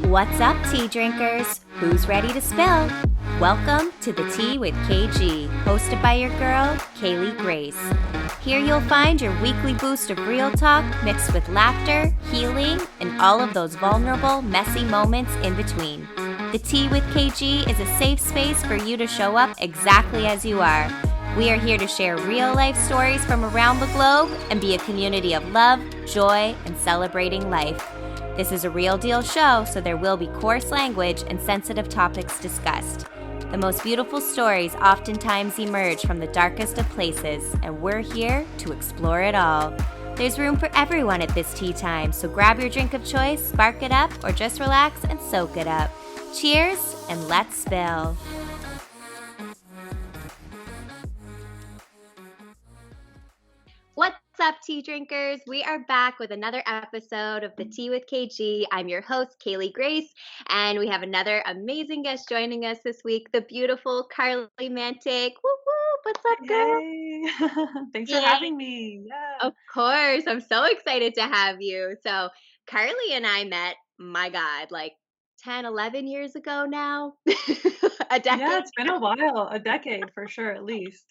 What's up, tea drinkers? Who's ready to spill? Welcome to the Tea with KG, hosted by your girl, Kaylee Grace. Here you'll find your weekly boost of real talk mixed with laughter, healing, and all of those vulnerable, messy moments in between. The Tea with KG is a safe space for you to show up exactly as you are. We are here to share real-life stories from around the globe and be a community of love, joy, and celebrating life. This is a real deal show, so there will be coarse language and sensitive topics discussed. The most beautiful stories oftentimes emerge from the darkest of places, and we're here to explore it all. There's room for everyone at this tea time, so grab your drink of choice, spark it up, or just relax and soak it up. Cheers, and let's spill. What's up, tea drinkers? We are back with another episode of the Tea with KG. I'm your host, Kaylee Grace, and we have another amazing guest joining us this week, the beautiful Carly Mantik. Woo woo! What's up, girl? Yay! Thanks for Yay! having me. Yeah. Of course, I'm so excited to have you. So, Carly and I met, my God, like 10, 11 years ago now, a Yeah, decade. it's been a while, a decade for sure, at least.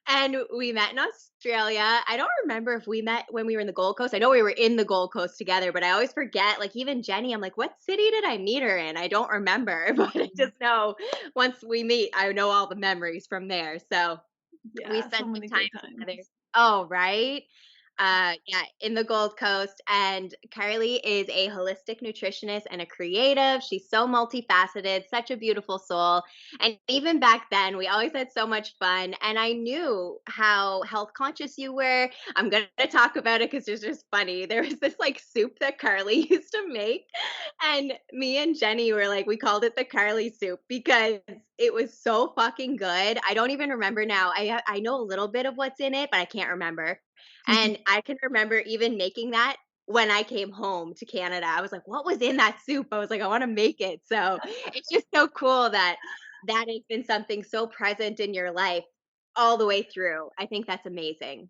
And we met in Australia. I don't remember if we met when we were in the Gold Coast. I know we were in the Gold Coast together, but I always forget. Like, even Jenny, I'm like, what city did I meet her in? I don't remember, but I Mhm. just know once we meet, I know all the memories from there. So we Yeah, so spent many some good time together. times. Oh, right. Yeah, in the Gold Coast. And Carly is a holistic nutritionist and a creative. She's so multifaceted, such a beautiful soul. And even back then, we always had so much fun. And I knew how health conscious you were. I'm going to talk about it because it's just funny. There was this like soup that Carly used to make. And me and Jenny were like, we called it the Carly soup because it was so fucking good. I don't even remember now. I know a little bit of what's in it, but I can't remember. And I can remember even making that when I came home to Canada. I was like, "What was in that soup?" I was like, "I wanna make it." So, it's just so cool that that has been something so present in your life all the way through. I think that's amazing.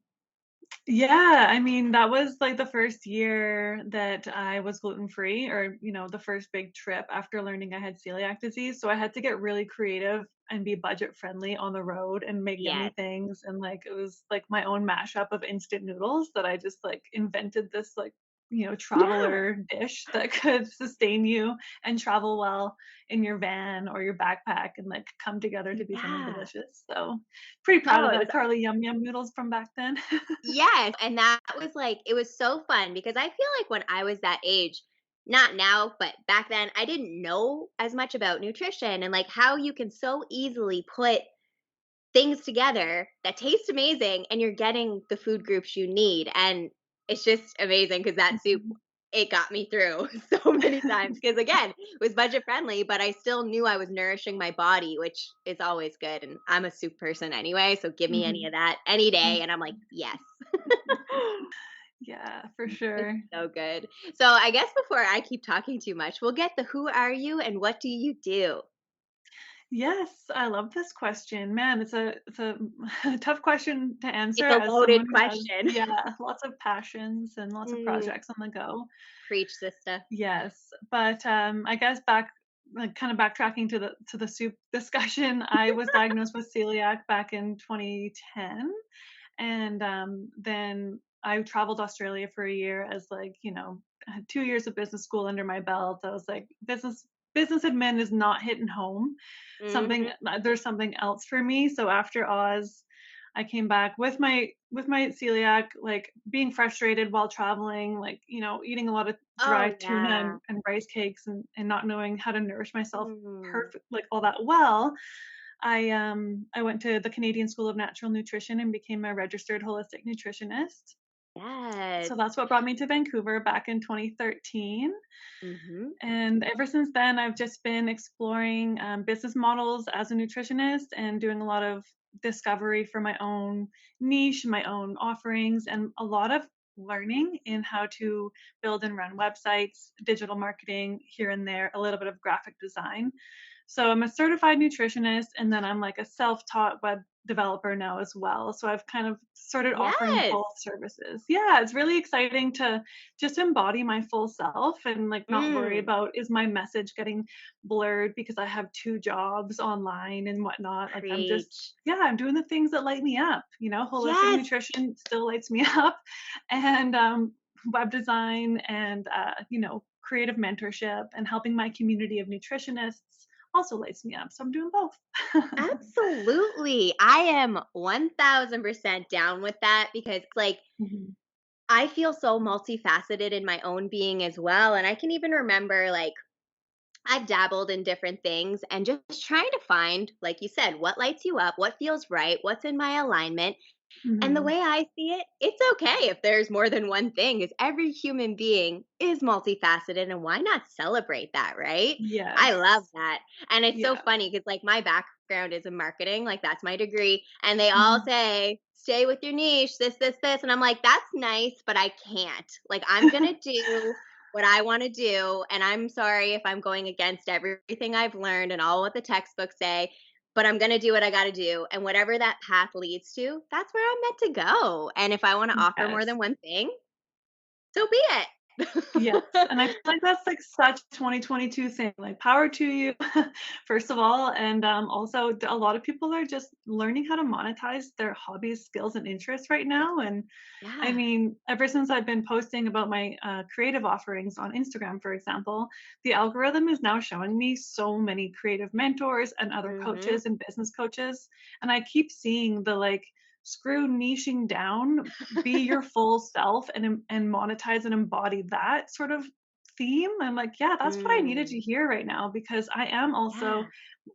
Yeah, I mean, that was like the first year that I was gluten free, or, the first big trip after learning I had celiac disease. So I had to get really creative and be budget friendly on the road and make yummy Yes. things. And like, it was like my own mashup of instant noodles that I just like invented this like, Yeah. traveler dish that could sustain you and travel well in your van or your backpack and like come together to be something Yeah. delicious. So pretty proud Oh, of it was that Carly Yum Yum noodles from back then. yes, and that was like it was so fun because I feel like when I was that age, not now, but back then, I didn't know as much about nutrition and like how you can so easily put things together that taste amazing and you're getting the food groups you need. And it's just amazing because that soup, Mhm. it got me through so many times. Because again, it was budget friendly, but I still knew I was nourishing my body, which is always good. And I'm a soup person anyway. So give me any Mhm. of that any day. Mhm. And I'm like, yes. Yeah, for It's sure. so good. So I guess before I keep talking too much, we'll get the who are you and what do you do? Yes, I love this question. Man, it's a tough question to answer It's a as loaded someone who has, question. yeah, lots of passions and lots of Mm, projects on the go. preach, sister. Yes, but I guess like kind of backtracking to the soup discussion, I was diagnosed with celiac back in 2010, and then I traveled Australia for a year as like I had 2 years of business school under my belt. I was like business admin is not hitting home. Mhm. There's something else for me. So after Oz, I came back with my celiac, like being frustrated while traveling, like eating a lot of Oh, dry tuna yeah. and rice cakes and not knowing how to nourish myself Mm. perfect like all that well. I went to the Canadian School of Natural Nutrition and became a registered holistic nutritionist. Yes. So that's what brought me to Vancouver back in 2013. Mhm. And ever since then, I've just been exploring business models as a nutritionist and doing a lot of discovery for my own niche, my own offerings, and a lot of learning in how to build and run websites, digital marketing here and there, a little bit of graphic design. So I'm a certified nutritionist, and then I'm like a self-taught web developer now as well. So I've kind of started offering Yes. both services. Yeah, it's really exciting to just embody my full self and like not worry Mm, about is my message getting blurred because I have two jobs online and whatnot. Like I'm just, preach. yeah, I'm doing the things that light me up. Holistic Yes. nutrition still lights me up, and web design and creative mentorship and helping my community of nutritionists also lights me up. So I'm doing both. Absolutely. I am 1000% down with that because like Mhm. I feel so multifaceted in my own being as well. And I can even remember like I've dabbled in different things and just trying to find, like you said, what lights you up, what feels right, what's in my alignment. And the Mhm. way I see it, it's okay if there's more than one thing, because every human being is multifaceted, and why not celebrate that, right? I love Yes. that. And it's so Yeah. funny because, like, my background is in marketing, like, that's my degree. And they all Mhm. say, stay with your niche, this. And I'm like, that's nice, but I can't. Like, I'm going to do what I want to do. And I'm sorry if I'm going against everything I've learned and all what the textbooks say, but I'm going to do what I got to do. And whatever that path leads to, that's where I'm meant to go. And if I want to offer more Yes. than one thing, so be Yes, it. and I feel like that's, like, such a 2022 thing, like, power to you, first of all, and, also a lot of people are just learning how to monetize their hobbies, skills, and interests right now, and I Yeah. mean, ever since I've been posting about my, creative offerings on Instagram, for example, the algorithm is now showing me so many creative mentors and other Mhm. coaches and business coaches, and I keep seeing the, like, screw niching down, be your full self and monetize and embody that sort of theme. I'm like, yeah, that's what I needed Mm. to hear right now because I am Yeah. also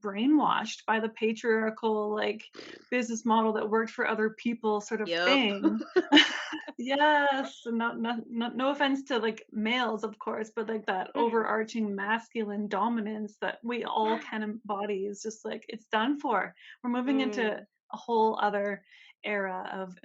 brainwashed by the patriarchal, like, business model that worked for other people sort of Yep. thing. Yes, and no offense to, like, males, of course, but, like, that Mm. overarching masculine dominance that we all Yeah. can embody is just, like, it's done for. We're moving into Mm. a whole other era of,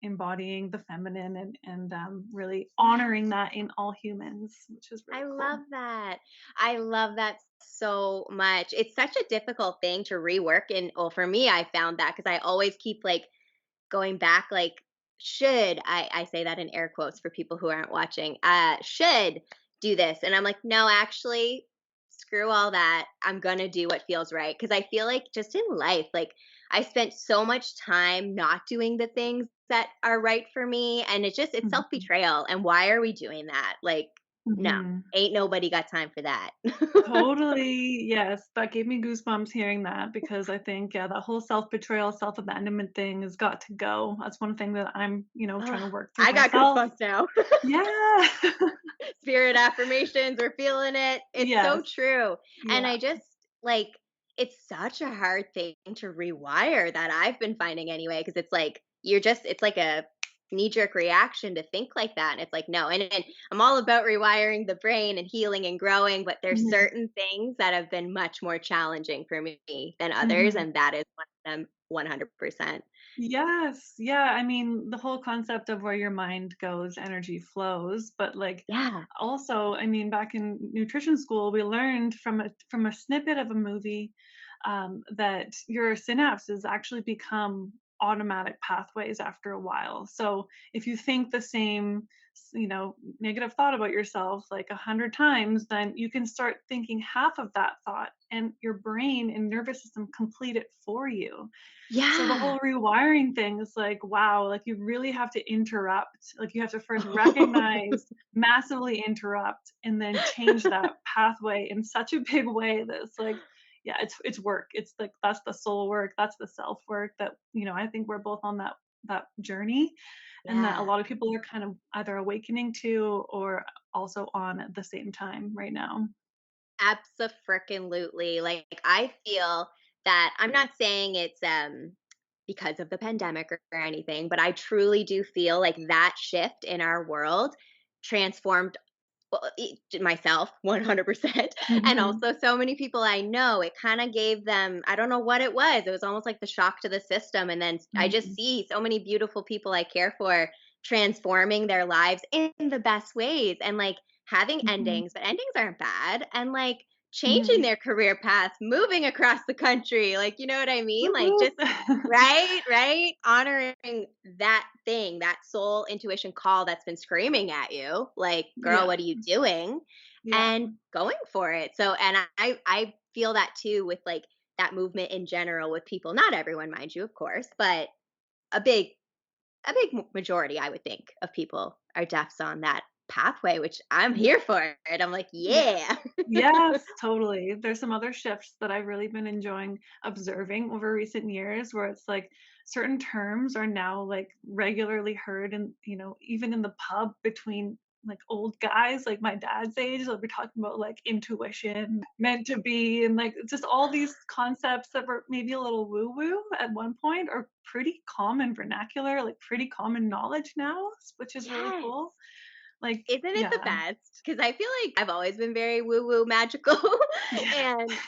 embodying the feminine and, really Yeah. honoring that in all humans, which is I really love cool. that. I love that so much. It's such a difficult thing to rework. And well, for me, I found that because I always keep like going back, like, should I say that in air quotes for people who aren't watching, should do this. And I'm like, no, actually, screw all that. I'm going to do what feels right. Cause I feel like just in life, like, I spent so much time not doing the things that are right for me. And it's self Mhm, betrayal. And why are we doing that? Like, no, mhm. ain't nobody got time for that. Totally, yes, that gave me goosebumps hearing that because I think, yeah, that whole self-betrayal, self-abandonment thing has got to go. That's one thing that I'm, Ugh, trying to work through I got myself. goosebumps now. Yeah. Spirit affirmations, we're feeling it. It's so Yes. true. And Yeah. I just like it's such a hard thing to rewire that I've been finding anyway because it's like it's like a knee jerk reaction to think like that and it's like no and I'm all about rewiring the brain and healing and growing but there's Mhm, certain things that have been much more challenging for me than others mhm. and that is one of them 100%. Yes, yeah, I mean, the whole concept of where your mind goes, energy flows, but, like, Yeah. also, I mean, back in nutrition school, we learned from a snippet of a movie, that your synapses actually become automatic pathways after a while. So, if you think the same, negative thought about yourself, like, 100 times, then you can start thinking half of that thought, and your brain and nervous system complete it for you. So the Yeah. whole rewiring thing is like, wow, like you really have to interrupt. Like you have to first recognize, massively interrupt, and then change that pathway in such a big way that it's like, yeah, it's work. It's like that's the soul work, that's the self work that, I think we're both on that journey and that a Yeah. lot of people are kind of either awakening to or also on at the same time right now. Abso-freaking-lutely. Like, I feel that I'm not saying it's, because of the pandemic or anything, but I truly do feel like that shift in our world transformed well, myself 100% and Mhm. also so many people I know. It kind of gave them I don't know what it was. It was almost like the shock to the system and then I just Mhm. see so many beautiful people I care for transforming their lives in the best ways and like having Mhm. endings, but endings aren't bad and like changing Mhm. their career paths, moving across the country, like, you know what I mean? Whoop, Like, whoop. just right, right? Honoring that thing, that soul intuition call that's been screaming at you, like, "Girl, Yeah, what are you doing?" yeah, And going for it. So, and I feel that too with, like, that movement in general with people, not everyone, mind you, of course, but a big majority, I would think, of people are deaf on that pathway, which I'm here for it. I'm like, yeah. "Yeah." Yes, totally. There's some other shifts that I've really been enjoying observing over recent years where it's like certain terms are now like regularly heard and even in the pub between like old guys like my dad's age, they'll be talking about like intuition, meant to be, and like just all these concepts that were maybe a little woo-woo at one point are pretty common vernacular, like pretty common knowledge now, which is really Yes. cool. Like, Isn't it the yeah. best? Because I feel like I've always been very woo-woo magical, and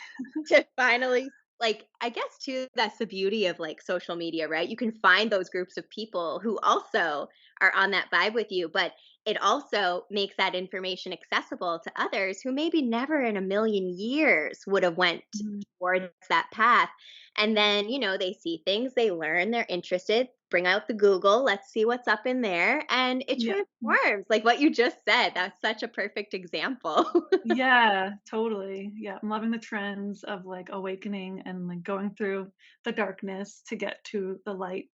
to finally, like, I guess too, that's the beauty of, like, social media, right? You can find those groups of people who also are on that vibe with you, but it also makes that information accessible to others who maybe never in a million years would have went Mhm. towards that path. And then, they see things, they learn, they're interested, bring out the Google, let's see what's up in there, and it Yeah. transforms. Like what you just said, that's such a perfect example. Yeah, totally. Yeah, I'm loving the trends of like awakening and like going through the darkness to get to the light.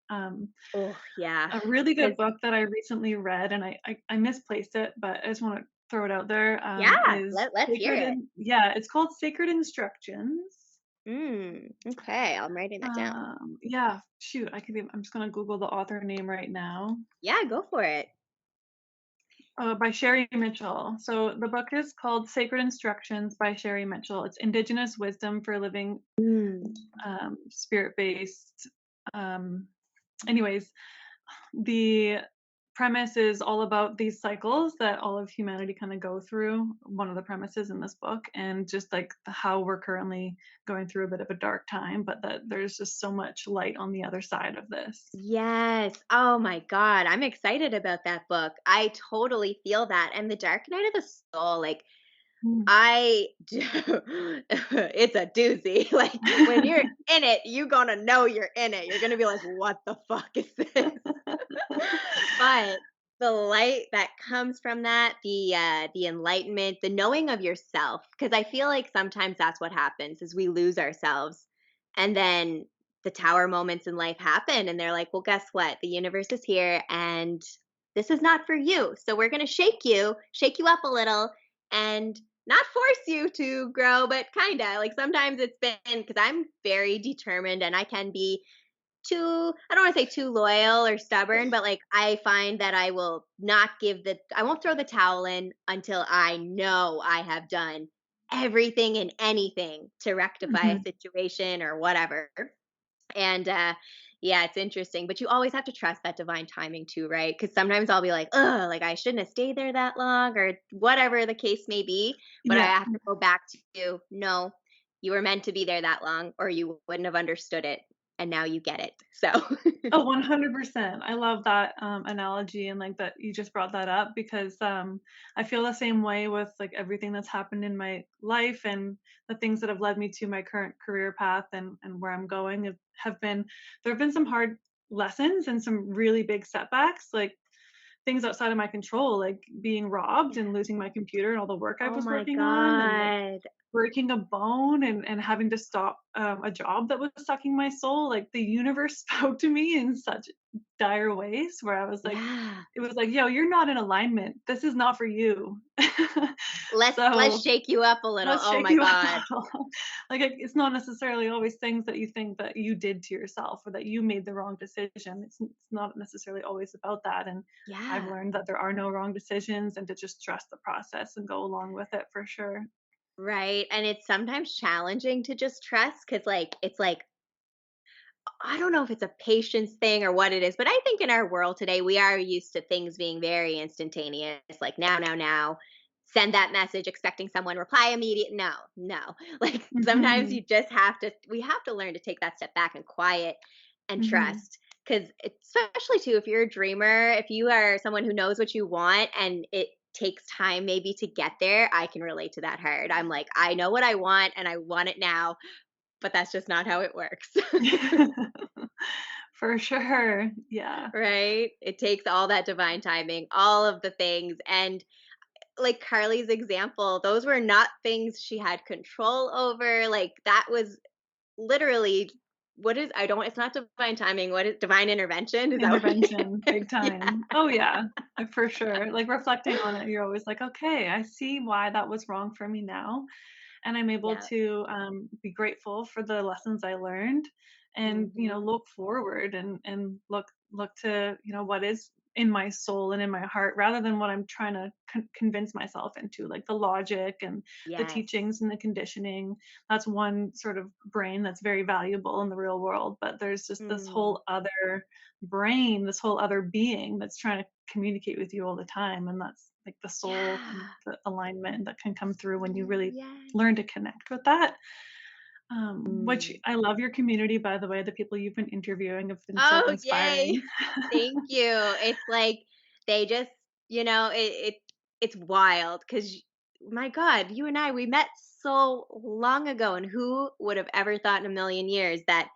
Oh, yeah. A really good 'Cause book that I recently read, and I misplaced it, but I just want to throw it out there. yeah, Is let's hear Sacred it. in yeah, it's called Sacred Instructions. Okay, I'm writing that down. Yeah, shoot, I'm just gonna Google the author name right now. Yeah, go for it. By Sherry Mitchell. So the book is called Sacred Instructions by Sherry Mitchell. It's Indigenous Wisdom for Living Mm. spirit-based. Um, anyways, the premise is all about these cycles that all of humanity kind of go through. One of the premises in this book, and just like how we're currently going through a bit of a dark time, but that there's just so much light on the other side of this. Yes. Oh my God. I'm excited about that book. I totally feel that. And The Dark Night of the Soul, like, Mm. I do. It's a doozy. Like, when you're in it, you're gonna know you're in it. You're gonna be like, "What the fuck is this?" But the light that comes from that, the enlightenment, the knowing of yourself, because I feel like sometimes that's what happens is we lose ourselves, and then the tower moments in life happen, and they're like, "Well, guess what? The universe is here, and this is not for you. So we're gonna shake you up a little, and not force you to grow, but kinda like sometimes it's been because I'm very determined, and I can be too, I don't want to say too loyal or stubborn, but like I find that I won't throw the towel in until I know I have done everything and anything to rectify a Mhm. situation or whatever. And yeah, it's interesting, but you always have to trust that divine timing too, right? Because sometimes I'll be like, "Ugh, like I shouldn't have stayed there that long," or whatever the case may be. But I Yeah. have to go back to, no, you were meant to be there that long, or you wouldn't have understood it, and now you get it. So, Oh, 100%. I love that, analogy and, like, that you just brought that up because, I feel the same way with, like, everything that's happened in my life and the things that have led me to my current career path and where I'm going have been there have been some hard lessons and some really big setbacks, like, things outside of my control, like being robbed and losing my computer and all the work I oh was my working on and, like, God. breaking a bone and having to stop, a job that was sucking my soul, like, the universe spoke to me in such dire ways where I was like Yeah. it was like, "Yo, you're not in alignment. This is not for you." Let's So, shake you up a little. let's Oh shake my you up God. a little. Like, it's not necessarily always things that you think that you did to yourself or that you made the wrong decision. It's not necessarily always about that, and I've Yeah. learned that there are no wrong decisions and to just trust the process and go along with it for sure. Right. And it's sometimes challenging to just trust because, like, it's like, I don't know if it's a patience thing or what it is, but I think in our world today, we are used to things being very instantaneous, like now, now, now. Send that message expecting someone reply immediate. No, no. Like sometimes Mhm. we have to learn to take that step back and quiet and Mhm. trust. Because especially too, if you're a dreamer, if you are someone who knows what you want and it takes time maybe to get there, I can relate to that hard. I'm like, I know what I want and I want it now, but that's just not how it works. For sure. Yeah. Right? It takes all that divine timing, all of the things. And like Carly's example, those were not things she had control over. Like that was literally what is I don't it's not divine timing. What is divine intervention? Is that what it Intervention, is? big Yeah. time. Oh, yeah, for sure. Like, reflecting on it, you're always like, "Okay, I see why that was wrong for me now, and I'm able Yeah. to, be grateful for the lessons I learned and, Mhm. look forward and look to, what is in my soul and in my heart rather than what I'm trying to convince myself into, like the logic and the Yes. teachings and the conditioning. That's one sort of brain that's very valuable in the real world, but there's just this Mm. whole other brain, this whole other being that's trying to communicate with you all the time, and that's like the soul and Yeah. the alignment that can come through when you really Yes. learn to connect with that. Which Mm. I love your community, by the way. The people you've been interviewing have been so Oh, inspiring. yay. Thank you. It's like they just, it's wild because my God, you and I, we met so long ago, and who would have ever thought in a million years that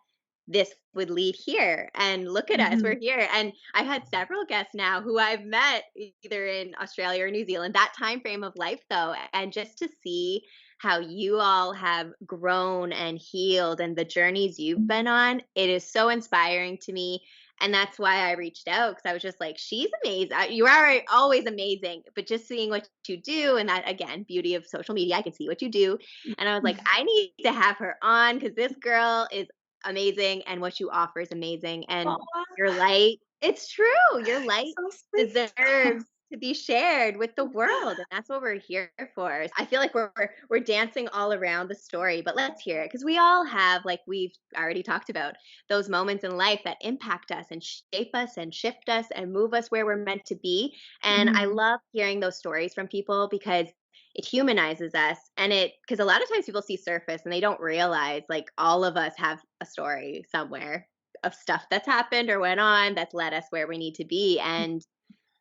this would lead here? And look at us, Mhm. we're here. And I've had several guests now who I've met either in Australia or New Zealand, that time frame of life though, and just to see how you all have grown and healed and the journeys you've been on. It is so inspiring to me. And that's why I reached out because I was just like, she's amazing. You are always amazing, but just seeing what you do, and that again, beauty of social media, I can see what you do. And I was like, I need to have her on because this girl is amazing and what you offer is amazing. And Aw, your light, it's true, your light so sweet. deserves to be shared with the world, and that's what we're here for. I feel like we're dancing all around the story, but let's hear it because we all have, like we've already talked about, those moments in life that impact us and shape us and shift us and move us where we're meant to be. And I Mhm. love hearing those stories from people because it humanizes us, and it because a lot of times people see surface and they don't realize like all of us have a story somewhere of stuff that's happened or went on that's led us where we need to be. And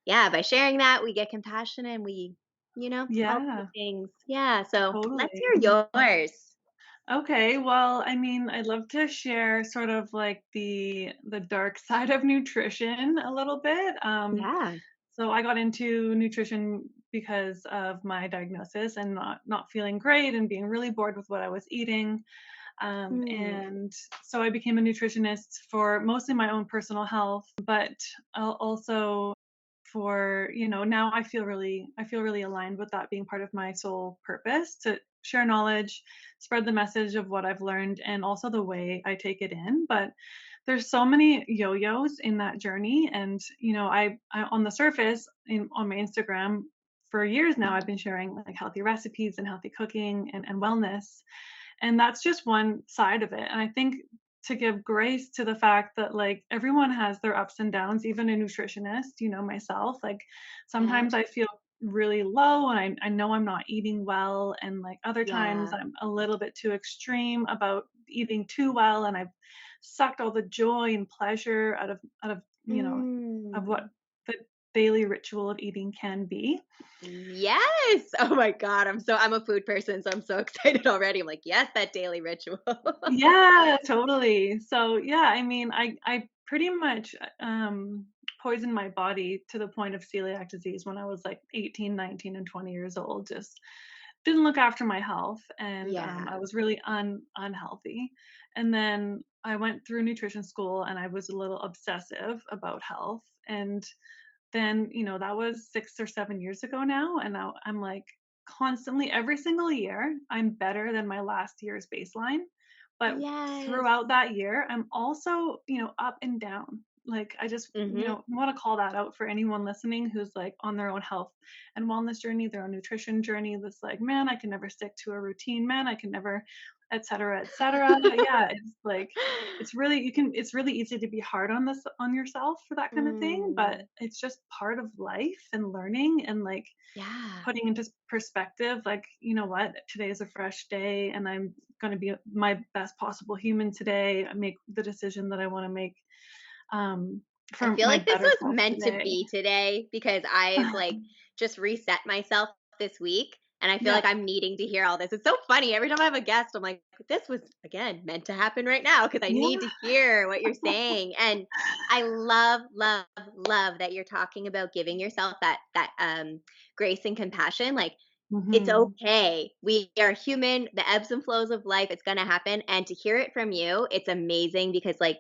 yeah, by sharing that, we get compassion and we, all the Yeah, things. Yeah, so let's totally. hear yours. Okay, well, I mean, I'd love to share sort of like the dark side of nutrition a little bit. Yeah. So I got into nutrition because of my diagnosis and not feeling great and being really bored with what I was eating. Mm, And so I became a nutritionist for mostly my own personal health, but also for, now I feel really aligned with that being part of my sole purpose to share knowledge, spread the message of what I've learned, and also the way I take it in. But there's so many yo-yos in that journey, and I on the surface on my Instagram for years now, I've been sharing like healthy recipes and healthy cooking and wellness, and that's just one side of it. And I think to give grace to the fact that like everyone has their ups and downs, even a nutritionist, myself, like yeah. sometimes I feel really low and I know I'm not eating well, and like other times Yeah. I'm a little bit too extreme about eating too well, and I've sucked all the joy and pleasure out of of what Mm. the daily ritual of eating can be. Yes. Oh my God. I'm a food person, so I'm so excited already. I'm like, yes, that daily ritual. Yeah, totally. So, yeah, I mean, I pretty much, poisoned my body to the point of celiac disease when I was, like, 18, 19, and 20 years old, just didn't look after my health, and, Yeah. I was really unhealthy, and then I went through nutrition school, and I was a little obsessive about health, and then, that was 6 or 7 years ago now, and now I'm, like, constantly every single year, I'm better than my last year's baseline, but Yes. throughout that year, I'm also, up and down. Like, I just, Mhm. wanna call that out for anyone listening who's, like, on their own health and wellness journey, their own nutrition journey that's like, "Man, I can never stick to a routine. Man, I can never," et cetera, et cetera. Yeah, it's like it's really easy to be hard on yourself for that kind of thing, but Mm. it's just part of life and learning and like Yeah. putting into perspective, like, you know what, today is a fresh day and I'm going to be my best possible human today. I make the decision that I want to make. I for feel my like this better was self meant to today. be today because I've like just reset myself this week and I feel Yeah. like I'm needing to hear all this. It's so funny. Every time I have a guest, I'm like, this was again meant to happen right now because I need Yeah. to hear what you're saying. And I love, love, love that you're talking about giving yourself that grace and compassion. Like it's Mhm. okay. We are human. The ebbs and flows of life, it's gonna happen. And to hear it from you, it's amazing because like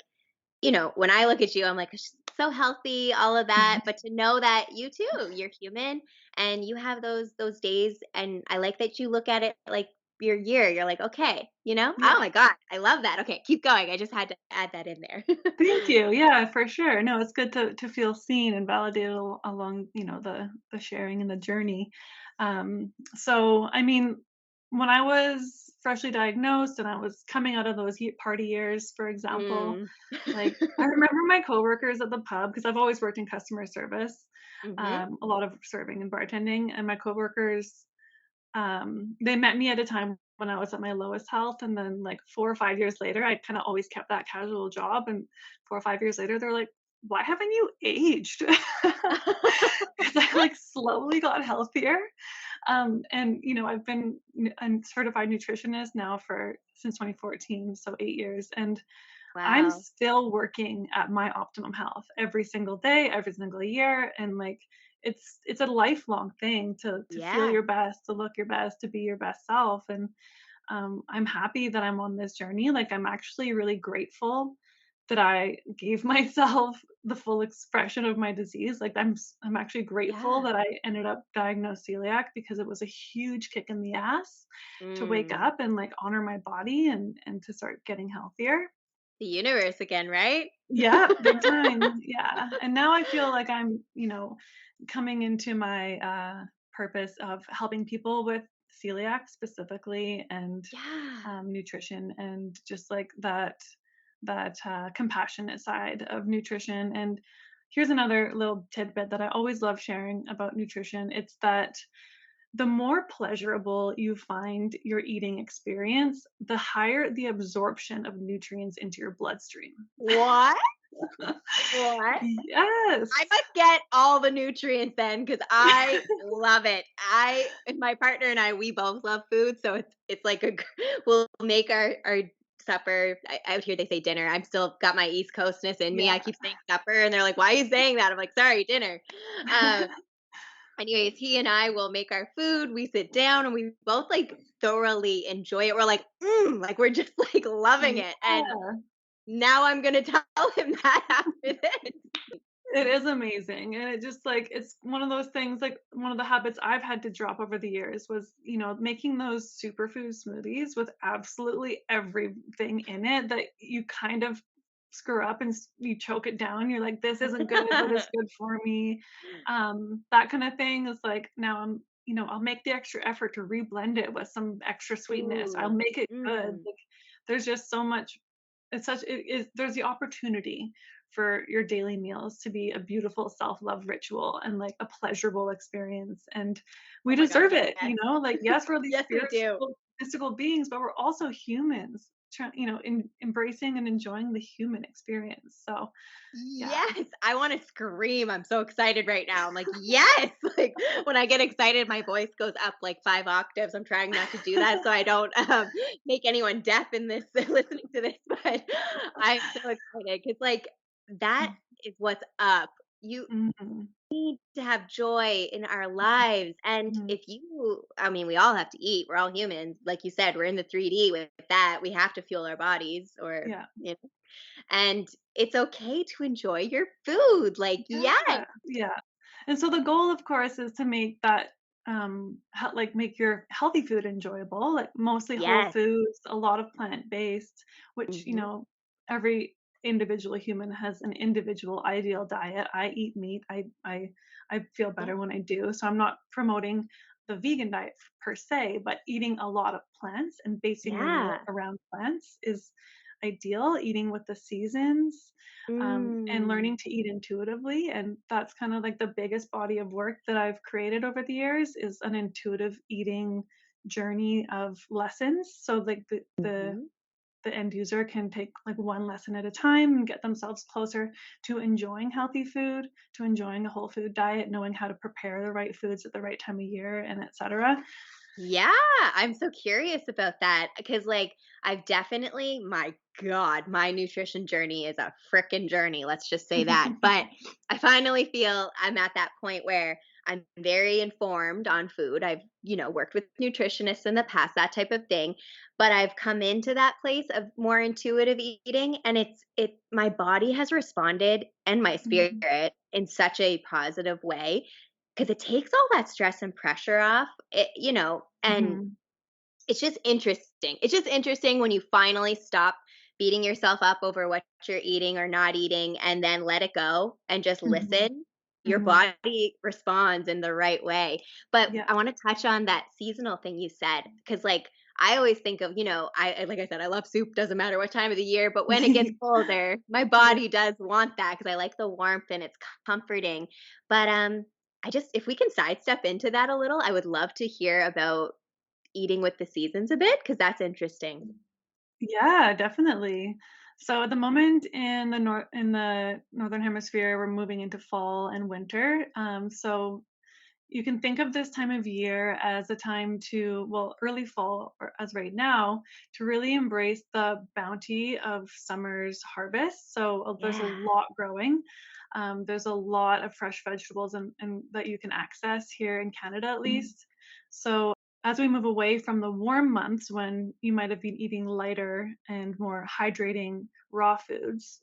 when I look at you, I'm like, "She's so healthy, all of that." But to know that you too, you're human and you have those days. And I like that you look at it like your year. You're like, okay, Yeah. oh my God, I love that. Okay, keep going. I just had to add that in there. Thank you. Yeah, for sure. No, it's good to feel seen and validated along, the sharing and the journey. So I mean, when I was freshly diagnosed and I was coming out of those party years, for example, Mm. like I remember my coworkers at the pub because I've always worked in customer service, Hmm. a lot of serving and bartending, and my coworkers they met me at a time when I was at my lowest health, and then like 4 or 5 years later, I kind of always kept that casual job, and 4 or 5 years later, they're like, "Why haven't you aged?" Because I like slowly got healthier. And I'm certified nutritionist now for since 2014, so 8 years, and I'm Wow. still working at my optimum health every single day, every single year, and like it's a lifelong thing to feel Yeah. your best, to look your best, to be your best self. And I'm happy that I'm on this journey. Like I'm actually really grateful that I gave myself the full expression of my disease. Like I'm actually grateful Yeah. that I ended up diagnosed celiac because it was a huge kick in the ass to wake Mm. up and like honor my body and to start getting healthier. The universe again, right? Yeah, big time. Yeah. And now I feel like I'm, coming into my purpose of helping people with celiac specifically and Yeah. nutrition and just like that compassionate side of nutrition. And here's another little tidbit that I always love sharing about nutrition. It's that the more pleasurable you find your eating experience, the higher the absorption of nutrients into your bloodstream. What? What? I Yes. must get all the nutrients then because I love it. I and my partner and I, we both love food, so it's like we'll make our supper. Out here they say dinner. I'm still got my East Coastness in me. I Yeah. keep saying supper, and they're like, "Why are you saying that?" I'm like, "Sorry, dinner." Um, Anyways, he and I will make our food. We sit down and we both like thoroughly enjoy it. We're like, like we're just like loving it. And Yeah. now I'm gonna tell him that after this. It is amazing. And it just like it's one of those things like one of the habits I've had to drop over the years was, making those superfood smoothies with absolutely everything in it that you kind of screw up and you choke it down. You're like, this isn't good, but it's good for me. That kind of thing is like now I'll make the extra effort to reblend it with some extra sweetness. I'll Ooh. make it good. Mm. Like there's just so much it is there's the opportunity for your daily meals to be a beautiful self-love ritual and like a pleasurable experience, and we Oh my God, deserve it. yes. Like yes, we're these Yes, we do. spiritual mystical beings, but we're also humans embracing and enjoying the human experience. So yeah. Yes, I want to scream. I'm so excited right now. I'm like, yes. Like when I get excited, my voice goes up like 5 octaves. I'm trying not to do that so I don't make anyone deaf in this listening to this. But I'm so excited because like that is what's up. You Mhm. need to have joy in our lives. And Mhm. if you, I mean, we all have to eat. We're all humans. Like you said, we're in the 3D with that. We have to fuel our bodies or, Yeah. and it's okay to enjoy your food. Like, yes. Yeah. Yeah. And so the goal, of course, is to make that like make your healthy food enjoyable, like mostly whole Yes. foods, a lot of plant-based, which, Hmm. every individual human has an individual ideal diet. I eat meat. I feel Yeah. better when I do. So I'm not promoting the vegan diet per se, but eating a lot of plants and basing your meal Yeah. around plants is ideal. Eating with the seasons, and Mm. learning to eat intuitively. And that's kind of like the biggest body of work that I've created over the years is an intuitive eating journey of lessons. So like the Hmm. the end user can take like one lesson at a time and get themselves closer to enjoying healthy food, to enjoying a whole food diet, knowing how to prepare the right foods at the right time of year, and etc. Yeah, I'm so curious about that because, like, I've definitely, my God, my nutrition journey is a frickin' journey. Let's just say that. But I finally feel I'm at that point where I'm very informed on food. I've, worked with nutritionists in the past, that type of thing. But I've come into that place of more intuitive eating, and my body has responded and my Mhm, spirit in such a positive way because it takes all that stress and pressure off. And mhm, it's just interesting. It's just interesting when you finally stop beating yourself up over what you're eating or not eating and then let it go and just mhm, listen. Your mhm. body responds in the right way. But Yeah. I want to touch on that seasonal thing you said because, like, I always think of, like I said, I love soup, doesn't matter what time of the year, but when it gets colder, my Yeah. body does want that because I like the warmth and it's comforting. But if we can sidestep into that a little, I would love to hear about eating with the seasons a bit because that's interesting. Yeah, definitely. So at the moment in the northern hemisphere, we're moving into fall and winter. So you can think of this time of year as a time to, well, early fall, or as right now, to really embrace the bounty of summer's harvest. So there's a Yeah. lot growing. There's a lot of fresh vegetables and that you can access here in Canada, at least. So as we move away from the warm months when you might have been eating lighter and more hydrating raw foods,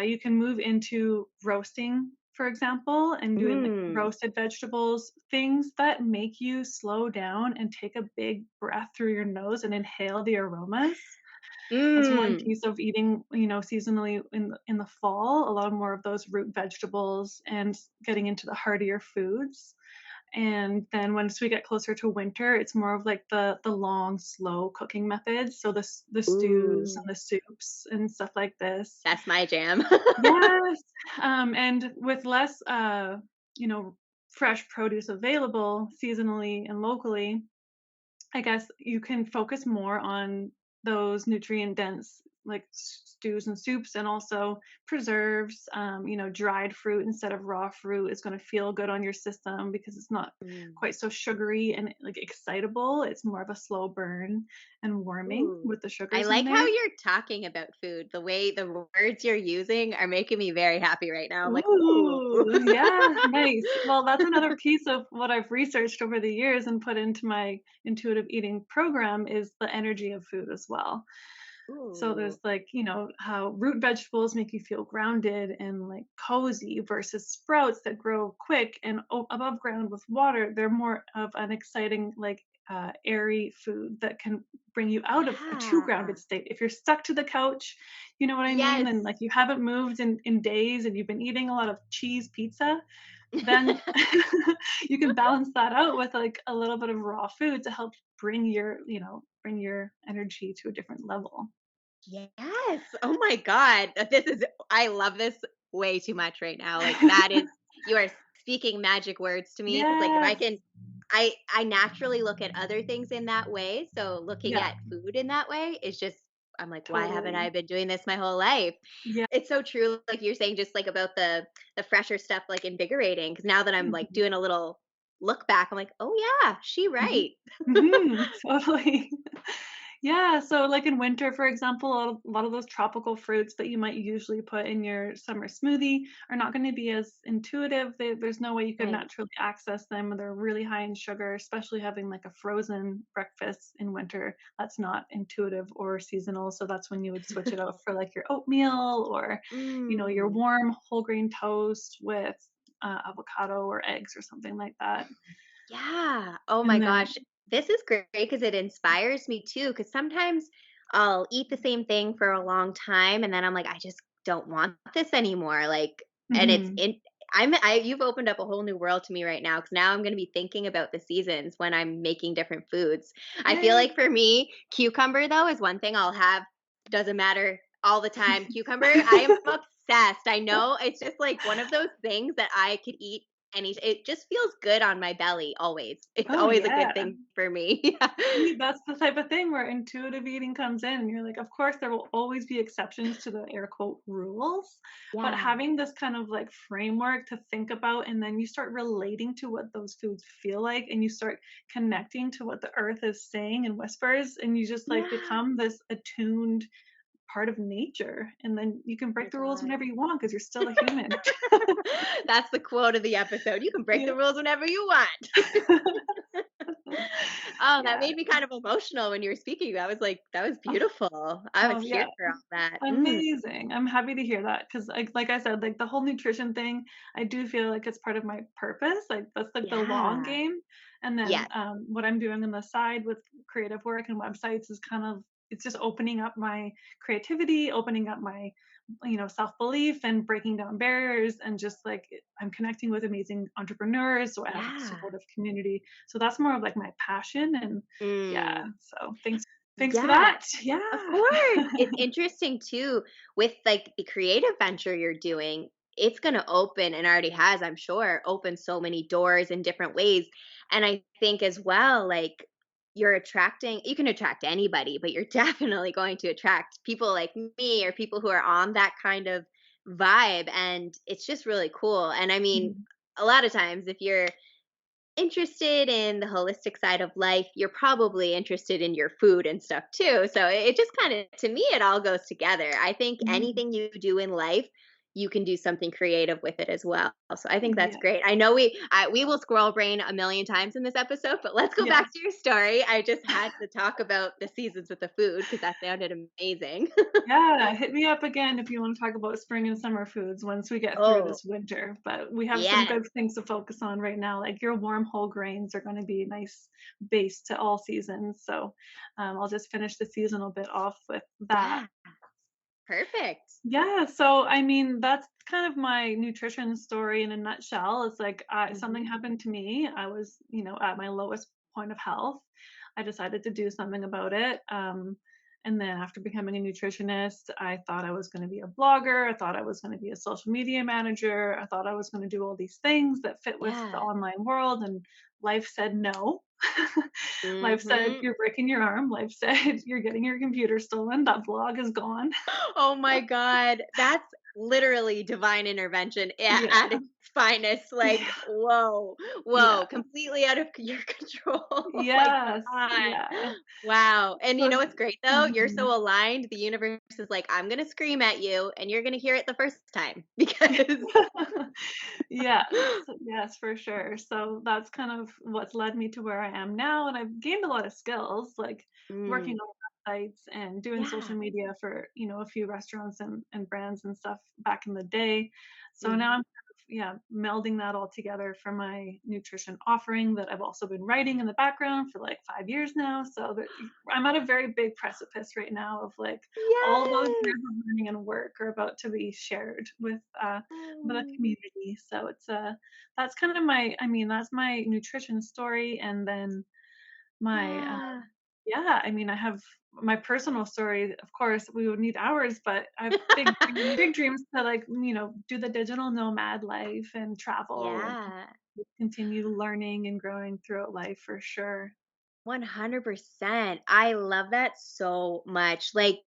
you can move into roasting, for example, and doing like Mm. roasted vegetables, things that make you slow down and take a big breath through your nose and inhale the aromas. That's one Mm. piece of eating, seasonally in the fall, a lot more of those root vegetables and getting into the heartier foods. And then once we get closer to winter, it's more of like the long, slow cooking methods. So the stews and Ooh, the soups and stuff like this. that's my jam. Yes, and with less, you know, fresh produce available seasonally and locally, I guess you can focus more on those nutrient dense like stews and soups and also preserves. Dried fruit instead of raw fruit is going to feel good on your system because it's not Mm. quite so sugary and like excitable. It's more of a slow burn and warming Ooh. with the I sugars in like how there. you're talking about food. The way the words you're using are making me very happy right now. I'm like, ooh. Ooh, yeah, nice. Well, that's another piece of what I've researched over the years and put into my intuitive eating program is the energy of food as well. So there's Ooh. like, how root vegetables make you feel grounded and like cozy versus sprouts that grow quick and above ground with water. They're more of an exciting, like airy food that can bring you out of a too Yeah. grounded state. If you're stuck to the couch, you know what I mean? Yes. And like you haven't moved in days and you've been eating a lot of cheese pizza, then you can balance that out with like a little bit of raw food to help bring your energy to a different level. Yes. Oh my God. I love this way too much right now. Like, you are speaking magic words to me. Cause, like, if I Yes. can, I naturally look at other things in that way. So looking Yeah, at food in that way is just, I'm like, why haven't totally. I been doing this my whole life? Yeah. It's so true. Like you're saying, just like about the fresher stuff, like invigorating. Cause now that I'm like Mhm. doing a little look back, I'm like, oh yeah, she Mhm. right. Mhm. Totally. Yeah, so like in winter, for example, a lot of those tropical fruits that you might usually put in your summer smoothie are not going to be as intuitive. There's no way you could Right. naturally access them. They're really high in sugar, especially having like a frozen breakfast in winter. That's not intuitive or seasonal. So that's when you would switch it out for like your oatmeal or, your Mm. warm whole grain toast with avocado or eggs or something like that. Yeah. Oh my And then, gosh. This is great because it inspires me too. Because sometimes I'll eat the same thing for a long time and then I'm like, I just don't want this anymore. Like, and it's mhm. in, you've opened up a whole new world to me right now because now I'm going to be thinking about the seasons when I'm making different foods. I feel Yay. like for me, cucumber though is one thing I'll have, doesn't matter all the time. Cucumber, I am obsessed. I know it's just like one of those things that I could eat it just feels good on my belly always. It's Oh, always a good yeah. thing for me. Yeah. See, that's the type of thing where intuitive eating comes in, and you're like, of course, there will always be exceptions to the air quote rules, but Yeah. having this kind of like framework to think about, and then you start relating to what those foods feel like, and you start connecting to what the earth is saying in whispers, and you just like Yeah. become this attuned part of nature, and then you can Oh my break the rules God. whenever you want because you're still a human. That's the quote of the episode. You can break Yeah. the rules whenever you want. Oh, that Yeah. made me kind of emotional when you were speaking. That was beautiful. I was Oh, here yeah. for all that. Mm, Amazing. I'm happy to hear that because, like I said, like the whole nutrition thing, I do feel like it's part of my purpose. Like that's like the long yeah. game. And then Yes. what I'm doing on the side with creative work and websites is kind of it's just opening up my creativity, opening up my self-belief and breaking down barriers and just like I'm connecting with amazing entrepreneurs, so I have a Yeah. supportive community. So that's more of like my passion and yeah, Mm. so thanks for Yeah. that. Yeah. Of course. It's interesting too with like the creative venture you're doing. It's going to open and already has, I'm sure, opened so many doors in different ways. And I think as well, like you can attract anybody, but you're definitely going to attract people like me or people who are on that kind of vibe. And it's just really cool. And I mean, Mhm. a lot of times if you're interested in the holistic side of life, you're probably interested in your food and stuff too. So it just kind of, to me, it all goes together. I think Mhm. anything you do in life, you can do something creative with it as well. So I think that's Yeah. great. I know we will squirrel brain a million times in this episode, but let's go back Yes. to your story. I just had to talk about the seasons with the food because that sounded amazing. Yeah, hit me up again if you want to talk about spring and summer foods once we get through Oh, this winter. But we have some yes. good things to focus on right now. Like your warm whole grains are going to be a nice base to all seasons. So I'll just finish the seasonal bit off with that. Yeah. Perfect. Yeah, so I mean, that's kind of my nutrition story in a nutshell. It's like something Hmm. happened to me. I was, at my lowest point of health. I decided to do something about it. And then after becoming a nutritionist, I thought I was going to be a blogger. I thought I was going to be a social media manager. I thought I was going to do all these things that fit with the Yeah. online world. And life said no. Life said, Hmm. you're breaking your arm. Life said, you're getting your computer stolen. That blog is gone. Oh my god, that's literally divine intervention at Yeah. its finest, like, whoa, Yeah. whoa, completely out of your control. Oh my Yes. god. Yeah. Wow, and you So know what's great though? You're mhm. so aligned, the universe is like, "I'm gonna scream at you, and you're gonna hear it the first time," because Yes. Yes, for sure. So that's kind of what's led me to where I am now, and I've gained a lot of skills, like working Mm, on websites and doing social yeah, media for, a few restaurants and brands and stuff back in the day. So now I'm mhm, kind of, yeah, melding that all together for my nutrition offering that I've also been writing in the background for like 5 years now. So I'm at a very big precipice right now of like all those yes. years of learning and work are about to be shared with a Oh, community. So that's kind of that's my nutrition story. And then my, yeah. yeah, I have my personal story. Of course, we would need hours, but I have big dreams to like, do the digital nomad life and travel and Yeah. continue learning and growing throughout life for sure. 100%. I love that so much. Like,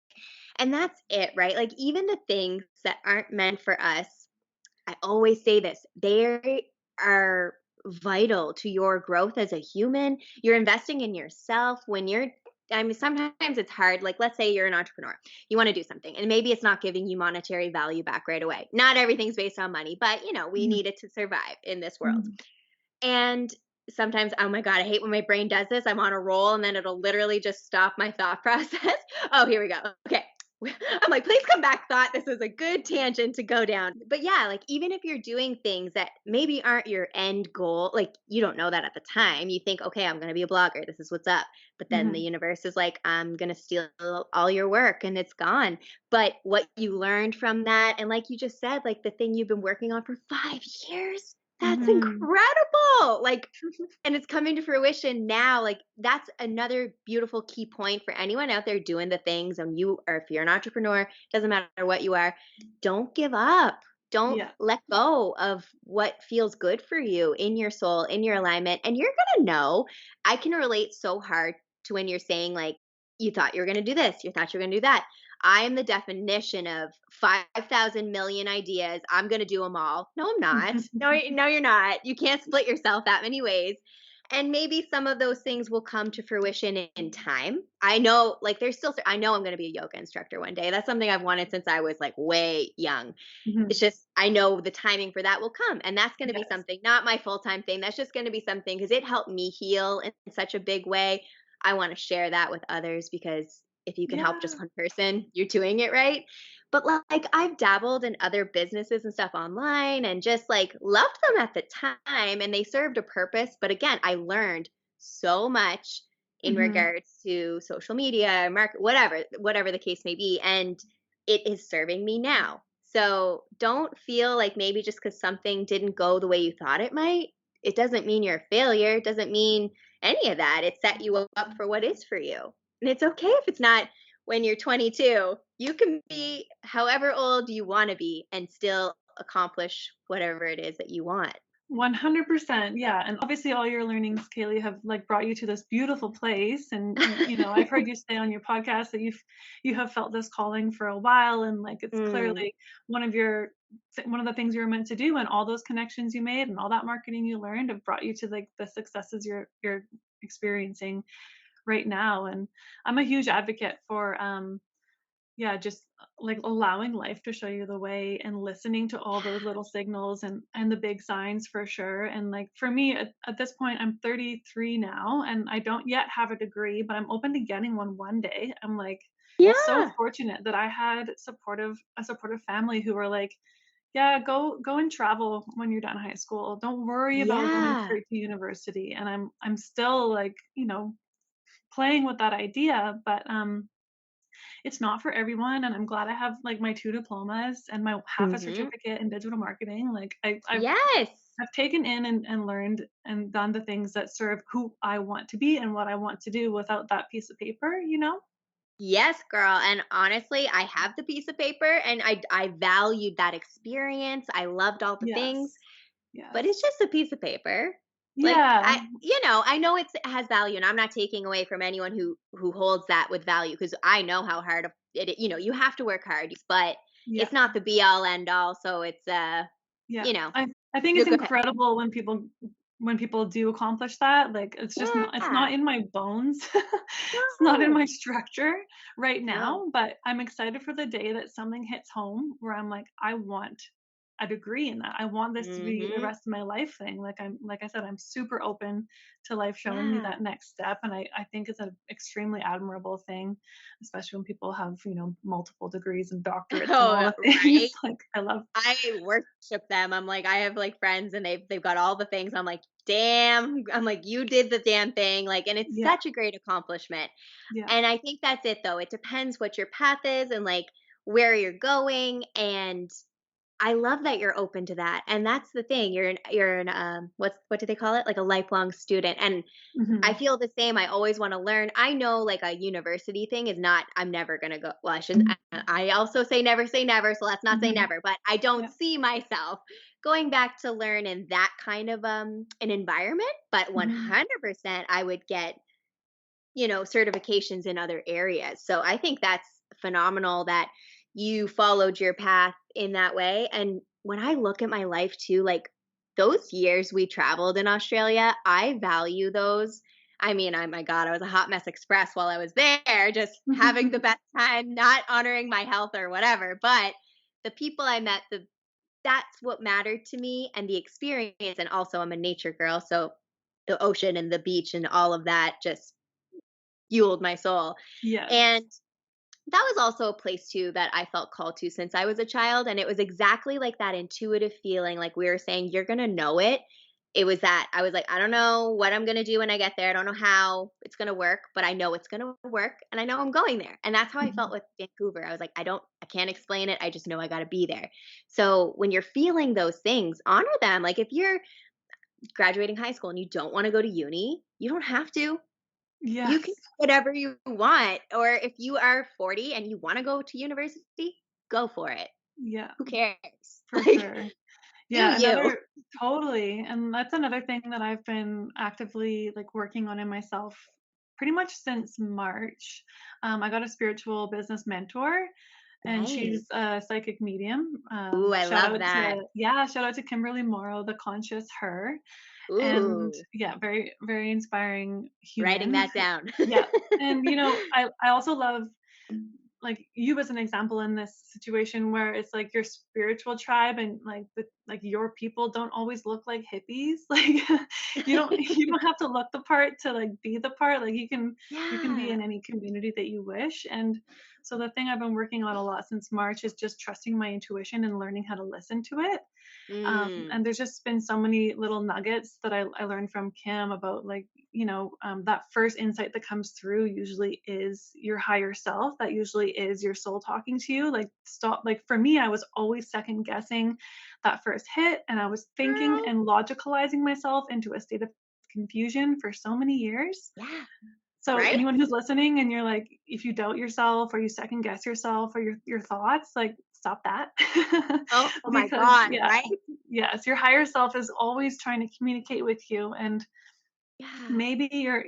and that's it, right? Like, even the things that aren't meant for us, I always say this, they are vital to your growth as a human. You're investing in yourself when I mean, sometimes it's hard. Like, let's say you're an entrepreneur, you want to do something, and maybe it's not giving you monetary value back right away. Not everything's based on money, but we Mhm, need it to survive in this world. mhm. And sometimes, oh my God, I hate when my brain does this. I'm on a roll and then it'll literally just stop my thought process. Oh, here we go. Okay. I'm like, please come back, thought. This is a good tangent to go down. But yeah, like even if you're doing things that maybe aren't your end goal, like you don't know that at the time, you think, okay, I'm going to be a blogger. This is what's up. But then the Mhm. universe is like, I'm going to steal all your work and it's gone. But what you learned from that, and like you just said, like the thing you've been working on for 5 years, that's Mhm. incredible. Like, and it's coming to fruition now. Like, that's another beautiful key point for anyone out there doing the things. And you, or if you're an entrepreneur, doesn't matter what you are, don't give up. Don't Yeah. let go of what feels good for you in your soul, in your alignment. And you're going to know. I can relate so hard to when you're saying, like, you thought you were going to do this, you thought you were going to do that. I am the definition of 5,000 million ideas. I'm going to do them all. No, I'm not. No, no, you're not. You can't split yourself that many ways. And maybe some of those things will come to fruition in time. I know, like, I know I'm going to be a yoga instructor one day. That's something I've wanted since I was like way young. It's Mhm. just I know the timing for that will come, and that's gonna be Yes. something, not my full-time thing, that's just gonna be something because it helped me heal in such a big way. I wanna share that with others because if you can help just Yeah. one person, you're doing it right. But, like, I've dabbled in other businesses and stuff online and just, like, loved them at the time, and they served a purpose, but again, I learned so much in Mhm. regards to social media, market, whatever the case may be, and it is serving me now. So don't feel like maybe just because something didn't go the way you thought it might, it doesn't mean you're a failure. It doesn't mean any of that. It set you up for what is for you. And it's okay if it's not when you're 22. You can be however old you want to be and still accomplish whatever it is that you want. 100%. Yeah. And obviously all your learnings, Kaylee, have like brought you to this beautiful place. And I've heard you say on your podcast that you have felt this calling for a while. And like it's Mm, clearly one of the things you were meant to do, and all those connections you made and all that marketing you learned have brought you to like the successes you're experiencing right now. And I'm a huge advocate for yeah, just like allowing life to show you the way and listening to all those little signals and the big signs for sure. And like for me at this point, I'm 33 now and I don't yet have a degree, but I'm open to getting one day. I'm like so yeah. fortunate that I had a supportive family who were like, yeah, go and travel when you're done high school. Don't worry about going Yeah. straight to university. And I'm still like, playing with that idea, but it's not for everyone, and I'm glad I have, like, my 2 diplomas and my half a Hmm. certificate in digital marketing. Like, Yes. I've taken in and learned and done the things that serve who I want to be and what I want to do without that piece of paper, you know? Yes, girl. And honestly, I have the piece of paper and I valued that experience. I loved all the things, Yes. but Yes. it's just a piece of paper. Like Yeah. I know it has value and I'm not taking away from anyone who holds that with value because I know how hard you have to work hard, but Yeah. it's not the be all end all. So it's Yeah. you know, I think no, it's go ahead. incredible when people do accomplish that. Like it's Yeah. not in my bones. It's not in No. my structure right No. now, but I'm excited for the day that something hits home where I'm like, I want a degree in that. I want this to be the Mhm. rest of my life thing. Like I said, I'm super open to life showing me Yeah. that next step. And I think it's an extremely admirable thing, especially when people have, multiple degrees and doctorates and all Oh, the things. right. Like I love. I worship them. I'm like, I have like friends and they've got all the things. I'm like, damn. I'm like, you did the damn thing. Like, and it's Yeah. such a great accomplishment. Yeah. And I think that's it though. It depends what your path is and like where you're going. And I love that you're open to that. And that's the thing. You're an what do they call it? Like a lifelong student. And I Mhm. feel the same. I always want to learn. I know like a university thing is not, I'm never going to go. Well, I shouldn't. I also say never. So let's not say Mhm. never, but I don't Yeah. see myself going back to learn in that kind of an environment. But Mhm. 100% I would get, certifications in other areas. So I think that's phenomenal that you followed your path in that way. And when I look at my life too, like those years we traveled in Australia, I value those. I mean, oh my God, I was a hot mess express while I was there, just having the best time, not honoring my health or whatever. But the people I met, that's what mattered to me and the experience. And also, I'm a nature girl. So the ocean and the beach and all of that just fueled my soul. Yes. And that was also a place too that I felt called to since I was a child. And it was exactly like that intuitive feeling, like we were saying, you're going to know it. It was that I was like, I don't know what I'm going to do when I get there. I don't know how it's going to work, but I know it's going to work and I know I'm going there. And that's how I felt Mhm. with Vancouver. I was like, I can't explain it. I just know I got to be there. So when you're feeling those things, honor them. Like if you're graduating high school and you don't want to go to uni, you don't have to. You can Yes. do whatever you want, or if you are 40 and you wanna go to university, go for it. Yeah, Who cares? for Like, sure. do Yeah, you. totally. And that's another thing that I've been actively like working on in myself pretty much since March. I got a spiritual business mentor, and Nice. she's a psychic medium. Ooh, I Shout love out that. to, yeah, shout out to Kimberly Morrow, the conscious her. And Ooh, yeah, very, very inspiring writing human. that down. Yeah. And I also love like you as an example in this situation where it's like your spiritual tribe and like your people don't always look like hippies. Like you don't have to look the part to like be the part. Like you can be Yeah. in any community that you wish. And so the thing I've been working on a lot since March is just trusting my intuition and learning how to listen to it. Mm, And there's just been so many little nuggets that I learned from Kim about like, that first insight that comes through usually is your higher self. That usually is your soul talking to you. Like, stop. Like, for me, I was always second guessing that first hit, and I was thinking girl. and logicalizing myself into a state of confusion for so many years. Yeah. So Right? anyone who's listening and you're like, if you doubt yourself or you second guess yourself or your thoughts, like stop that. Oh my Because God, yeah, right? yes, your higher self is always trying to communicate with you. And Yeah. maybe you're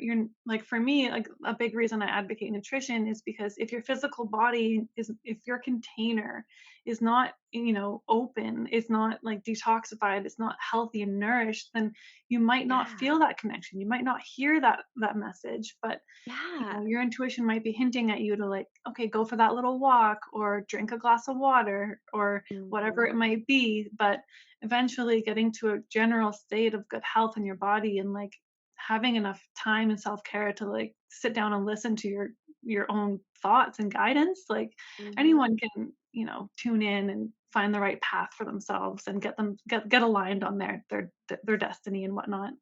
like, for me, like a big reason I advocate nutrition is because if your physical body is, if your container is not, open, is not like detoxified, it's not healthy and nourished, then you might not Yeah. feel that connection, you might not hear that message. But Yeah. your intuition might be hinting at you to like, okay, go for that little walk or drink a glass of water or whatever Mhm. it might be. But eventually getting to a general state of good health in your body and like having enough time and self-care to like sit down and listen to your own thoughts and guidance, like Mhm. anyone can, tune in and find the right path for themselves and get aligned on their destiny and whatnot.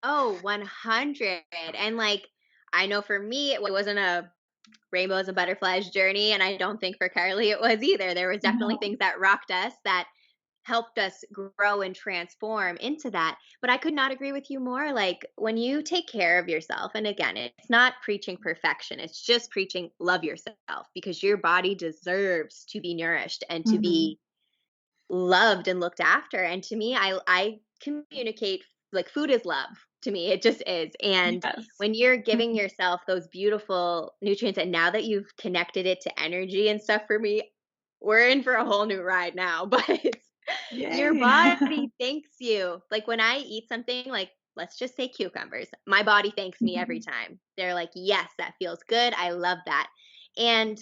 Oh, 100. And like, I know for me, it wasn't a rainbows and butterflies journey. And I don't think for Carly it was either. There was definitely No. things that rocked us that helped us grow and transform into that. But I could not agree with you more. Like when you take care of yourself, and again, it's not preaching perfection, it's just preaching love yourself because your body deserves to be nourished and to Hmm. be loved and looked after. And to me, I communicate like food is love. To me, it just is. And Yes. when you're giving Mhm. yourself those beautiful nutrients, and now that you've connected it to energy and stuff for me, we're in for a whole new ride now. But your Yay. body thanks you. Like when I eat something like, let's just say cucumbers, my body thanks me every Mhm. time. They're like, yes, that feels good. I love that. And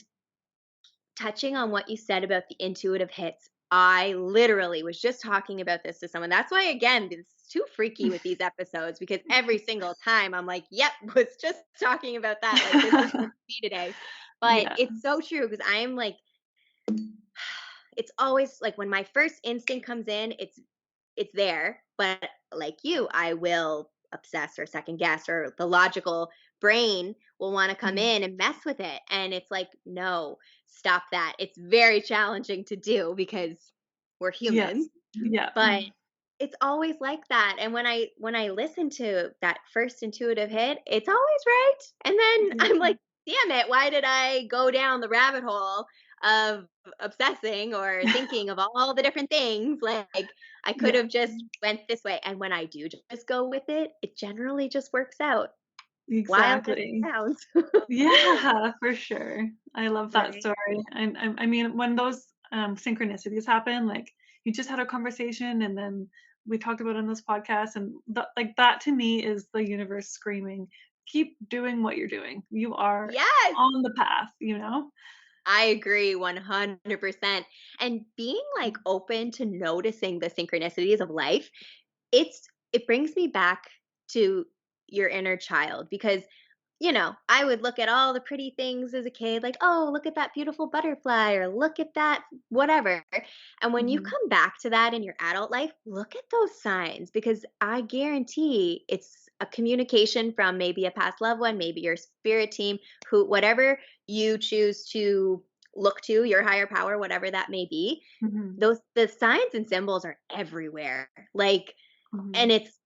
touching on what you said about the intuitive hits, I literally was just talking about this to someone. That's why, again, it's too freaky with these episodes because every single time I'm like, yep, was just talking about that. Like, this is for me today. But Yeah. it's so true because I'm like, it's always like when my first instinct comes in, it's there. But like you, I will obsess or second guess, or the logical brain will want to come Mhm. in and mess with it. And it's like, no, stop that. It's very challenging to do because we're humans, Yes. Yeah. but it's always like that. And when I listen to that first intuitive hit, it's always right. And then Yeah. I'm like, damn it, why did I go down the rabbit hole of obsessing or thinking of all the different things? Like I could Yeah. have just went this way. And when I do just go with it, it generally just works out. Wild as Exactly. it sounds. Yeah, for sure. I love that Right. story. And I mean, when those synchronicities happen, like you just had a conversation and then we talked about it on this podcast, and like that to me is the universe screaming, keep doing what you're doing. You are Yes. on the path, you know? I agree 100%. And being like open to noticing the synchronicities of life, it brings me back to your inner child because I would look at all the pretty things as a kid, like, oh, look at that beautiful butterfly, or look at that, whatever. And when you Mhm. come back to that in your adult life, look at those signs because I guarantee it's a communication from maybe a past loved one, maybe your spirit team, who, whatever you choose to look to, your higher power, whatever that may be. Mhm. The signs and symbols are everywhere. Like, and Mhm. it's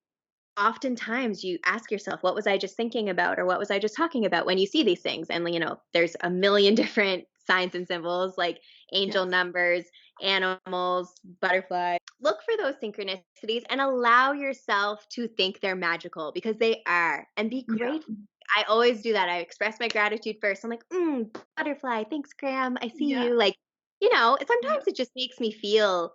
oftentimes you ask yourself, what was I just thinking about? Or what was I just talking about when you see these things? And, there's a million different signs and symbols like angel Yes. numbers, animals, butterflies. Look for those synchronicities and allow yourself to think they're magical because they are, and be Yeah. grateful. I always do that. I express my gratitude first. I'm like, butterfly, thanks, Graham. I see Yeah. you. Like, Yeah. sometimes it just makes me feel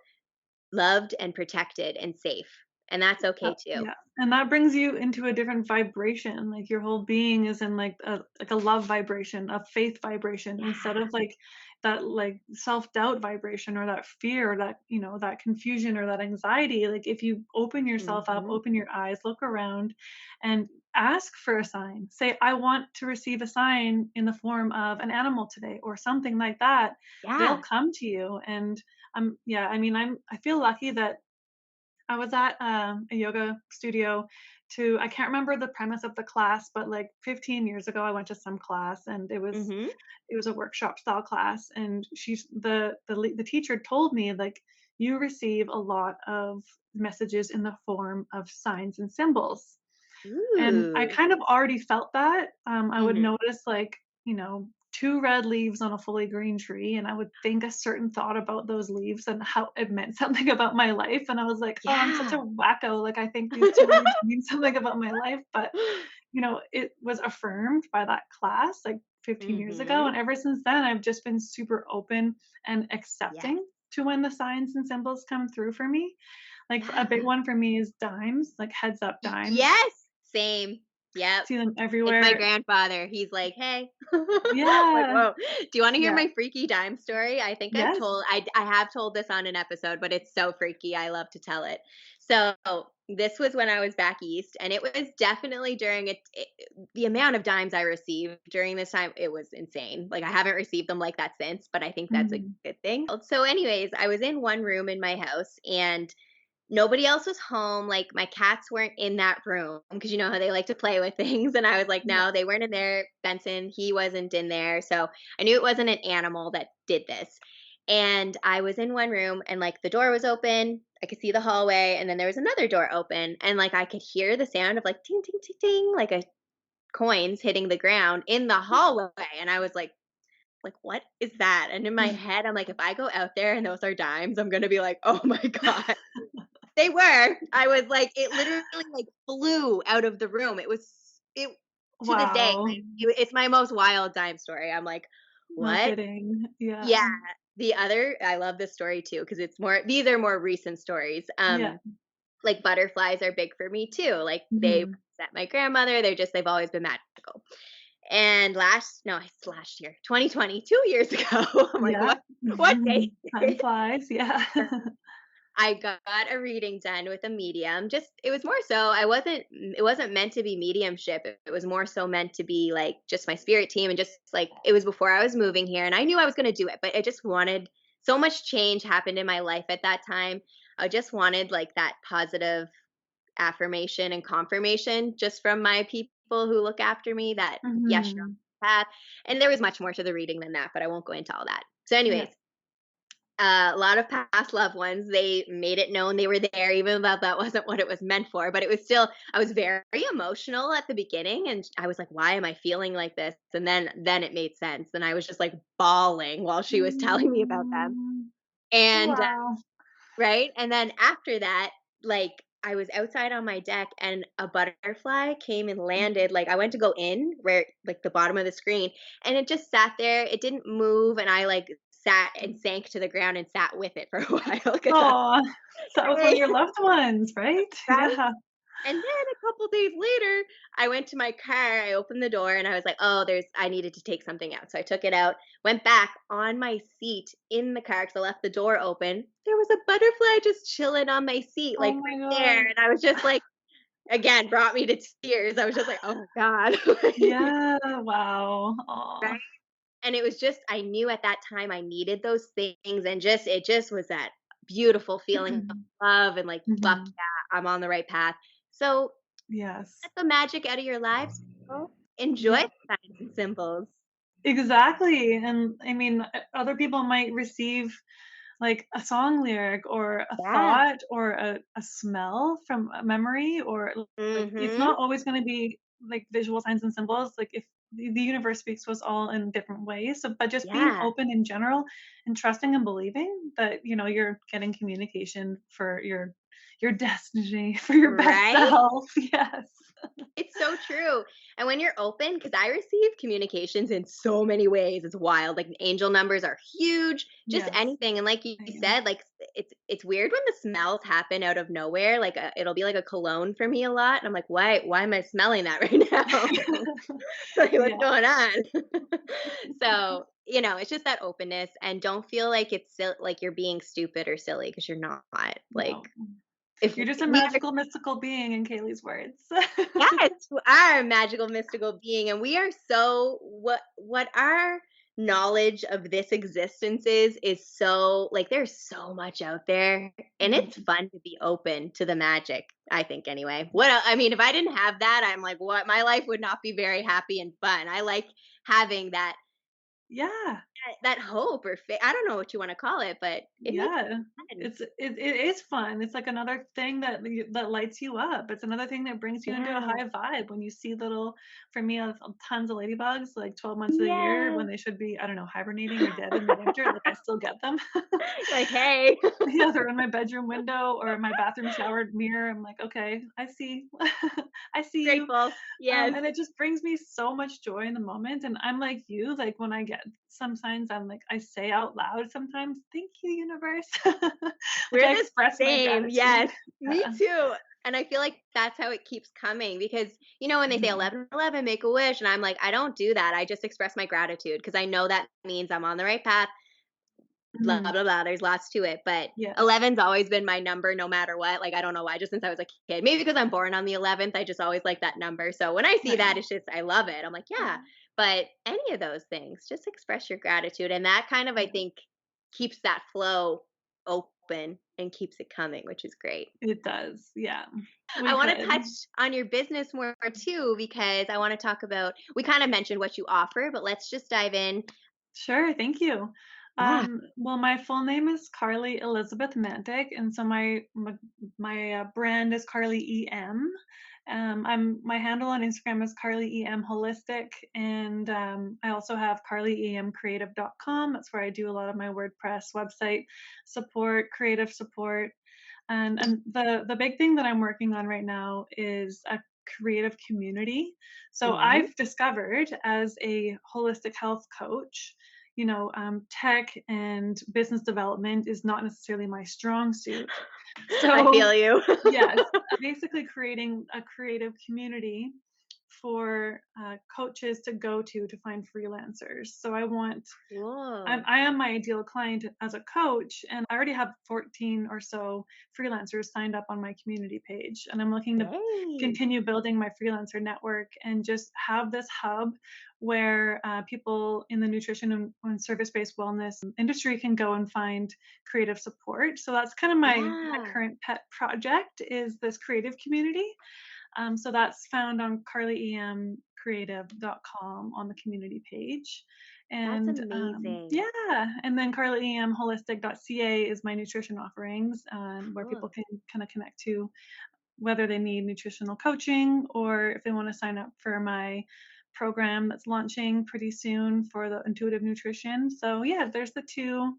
loved and protected and safe. And that's okay too. Yeah, and that brings you into a different vibration, like, your whole being is in, like a love vibration, a faith vibration, instead Yeah. of, like, that, like, self-doubt vibration or that fear or that, that confusion or that anxiety. Like, if you open yourself up, Hmm. open your eyes, look around, and ask for a sign. Say, "I want to receive a sign in the form of an animal today," or something like that. They'll Yeah. come to you, and, yeah, I mean, I feel lucky that I was at a yoga studio I can't remember the premise of the class, but like 15 years ago, I went to some class and Hmm. it was a workshop style class, and the teacher told me, like, you receive a lot of messages in the form of signs and symbols. And I Ooh. kind of already felt that. I would Hmm. notice, like, two red leaves on a fully green tree, and I would think a certain thought about those leaves and how it meant something about my life. And I was like, oh, I'm such a Yeah. wacko. Like, I think these two leaves mean something about my life. But, it was affirmed by that class like 15 years ago. Hmm. And ever since then, I've just been super open and Yes. accepting to when the signs and symbols come through for me. Like, a big Yeah. one for me is dimes, like heads up dimes. Yes. Same. Yep. See them Like my everywhere. grandfather, he's like, "Hey." Like, Yeah. "Whoa. Do you wanna hear Yeah. my freaky dime story?" I think Yes. I have told this on an episode, but it's so freaky, I love to tell it. So, this was when I was back east, and it was definitely during the amount of dimes I received during this time, it was insane. Like, I haven't received them like that since, but I think that's a Mhm. good thing. So anyways, I was in one room in my house, and nobody else was home. Like my cats weren't in that room because you know how they like to play with things. And I was like, Yeah. no, they weren't in there. Benson, he wasn't in there. So I knew it wasn't an animal that did this. And I was in one room and like the door was open. I could see the hallway and then there was another door open and like I could hear the sound of like ting ting ting ting like a coins hitting the ground in the hallway and I was like what is that? And in my head I'm like if I go out there and those are dimes, I'm going to be like, "Oh my god." They were. I was like it literally, like, flew out of the room. It to this day, Wow. like, it's my most wild dime story. I'm like, No "What?" kidding. Yeah. Yeah. The other I love this story too because it's more these are more recent stories. Yeah. Like, butterflies are big for me too. Like, they Mhm. represent my grandmother. They've always been magical. And it's last year, 2020, 2 years ago. I'm like, Yeah. What day?" Time flies. Yeah. I got a reading done with a medium. Just it was more so it wasn't meant to be mediumship. It was more so meant to be like just my spirit team and just like it was before I was moving here and I knew I was going to do it, but I just wanted so much change happened in my life at that time. I just wanted like that positive affirmation and confirmation just from my people who look after me that yes, you're on Mhm. the path. And there was much more to the reading than that, but I won't go into all that. So Yeah. anyways, a lot of past loved ones, they made it known they were there, even though that wasn't what it was meant for. But it was still, I was very emotional at the beginning, and I was like, "Why am I feeling like this?" And then it made sense, and I was just like bawling while she was telling me about them. Mm. And Wow. right, and then after that, like I was outside on my deck, and a butterfly came and landed. Like I went to go in where like the bottom of the screen, and it just sat there. It didn't move, and I like sat and sank to the ground and sat with it for a while because Aw. So that was one of right, your loved ones, right? right. Yeah. And then a couple days later, I went to my car, I opened the door and I was like, "Oh, I needed to take something out." So I took it out, went back on my seat in the car cuz I left the door open. There was a butterfly just chilling on my seat Oh like my right there god. and I was just like again brought me to tears. I was just like, "Oh my god." Yeah. Wow. Right? Aw. And it was just I knew at that time I needed those things and just it just was that beautiful feeling of love and like, "Fuck Mhm. yeah, I'm on the right path." So Yes. get the magic out of your lives, people. Enjoy Yeah. the signs and symbols. Exactly. And I mean, other people might receive like a song lyric or a Yeah. thought or a smell from a memory, or like it's Mhm. not always going to be like visual signs and symbols. Like, if the universe speaks to us all in different ways. So, but just being Yeah. open in general and trusting and believing that, you're getting communication for your destiny, for your best Right? self. Yes. It's so true. And when you're open, because I receive communications in so many ways, it's wild. Like angel numbers are huge, just Yes. anything. And like you Same. said, like it's weird when the smells happen out of nowhere. Like it'll be like a cologne for me a lot. And I'm like, why am I smelling that right now? Like what's Yeah. going on? So it's just that openness, and don't feel like like you're being stupid or silly because you're not. Like No. if You're just a we are. magical, mystical being in Kaylee's words. Yes, we are a magical mystical being, and we are so what our knowledge of this existence is so like there's so much out there, and it's Mhm. fun to be open to the magic, I think anyway. I mean, if I didn't have that, I'm like, what, my life would not be very happy and fun. I like having Yeah. that hope or I don't know what you want to call it, but it makes Yeah. it fun. It is fun. It's like another thing that lights you up. It's another thing that brings you into a Yeah. high vibe when you see for me, tons of ladybugs, like 12 months of the year Yeah. when they should be, I don't know, hibernating or dead in the winter. Like I still get them. Like, hey. Yeah, they're in my bedroom window or my bathroom shower mirror. I'm like, okay, I see, I see you. Grateful. Yes. And it just brings me so much joy in the moment. And I'm like you, like when I get some signs, I say out loud sometimes, thank you, universe. Like We're I the express my same. gratitude. Yes. Me Yeah. too. And I feel like that's how it keeps coming because, when they say Mhm. 11 11, make a wish, and I'm like, I don't do that. I just express my gratitude because I know that means I'm on the right path, blah, Mhm. blah, blah. There's lots to it. But Yes. 11's always been my number no matter what. Like, I don't know why, just since I was a kid. Maybe because I'm born on the 11th, I just always like that number. So when I see that, Nice. it's just, I love it. I'm like, yeah. Yeah. But any of those things, just express your gratitude. And that kind of, I Yeah. think, keeps that flow open and keeps it coming, which is great. It does. Yeah. I We want to could. touch on your business more too, because I want to talk about, we kind of mentioned what you offer, but let's just dive in. Sure, thank you. Yeah. Well, my full name is Carly Elizabeth Mantik, and so my brand is Carly EM. My handle on Instagram is Carly EM Holistic, and I also have CarlyEMCreative.com. That's where I do a lot of my WordPress website support, creative support, and the big thing that I'm working on right now is a creative community. So Hmm. I've discovered as a holistic health coach, tech and business development is not necessarily my strong suit. I So feel you. yes, basically creating a creative community for coaches to go to find freelancers. So Cool. I am my ideal client as a coach, and I already have 14 or so freelancers signed up on my community page. And I'm looking to Yay. continue building my freelancer network and just have this hub where people in the nutrition and service-based wellness industry can go and find creative support. So that's kind of my Yeah. current pet project is this creative community. So that's found on carlyemcreative.com on the community page. That's And amazing. yeah, and then carlyemholistic.ca is my nutrition offerings, where Cool. people can kind of connect to whether they need nutritional coaching or if they want to sign up for my program that's launching pretty soon for the intuitive nutrition. So yeah, there's the two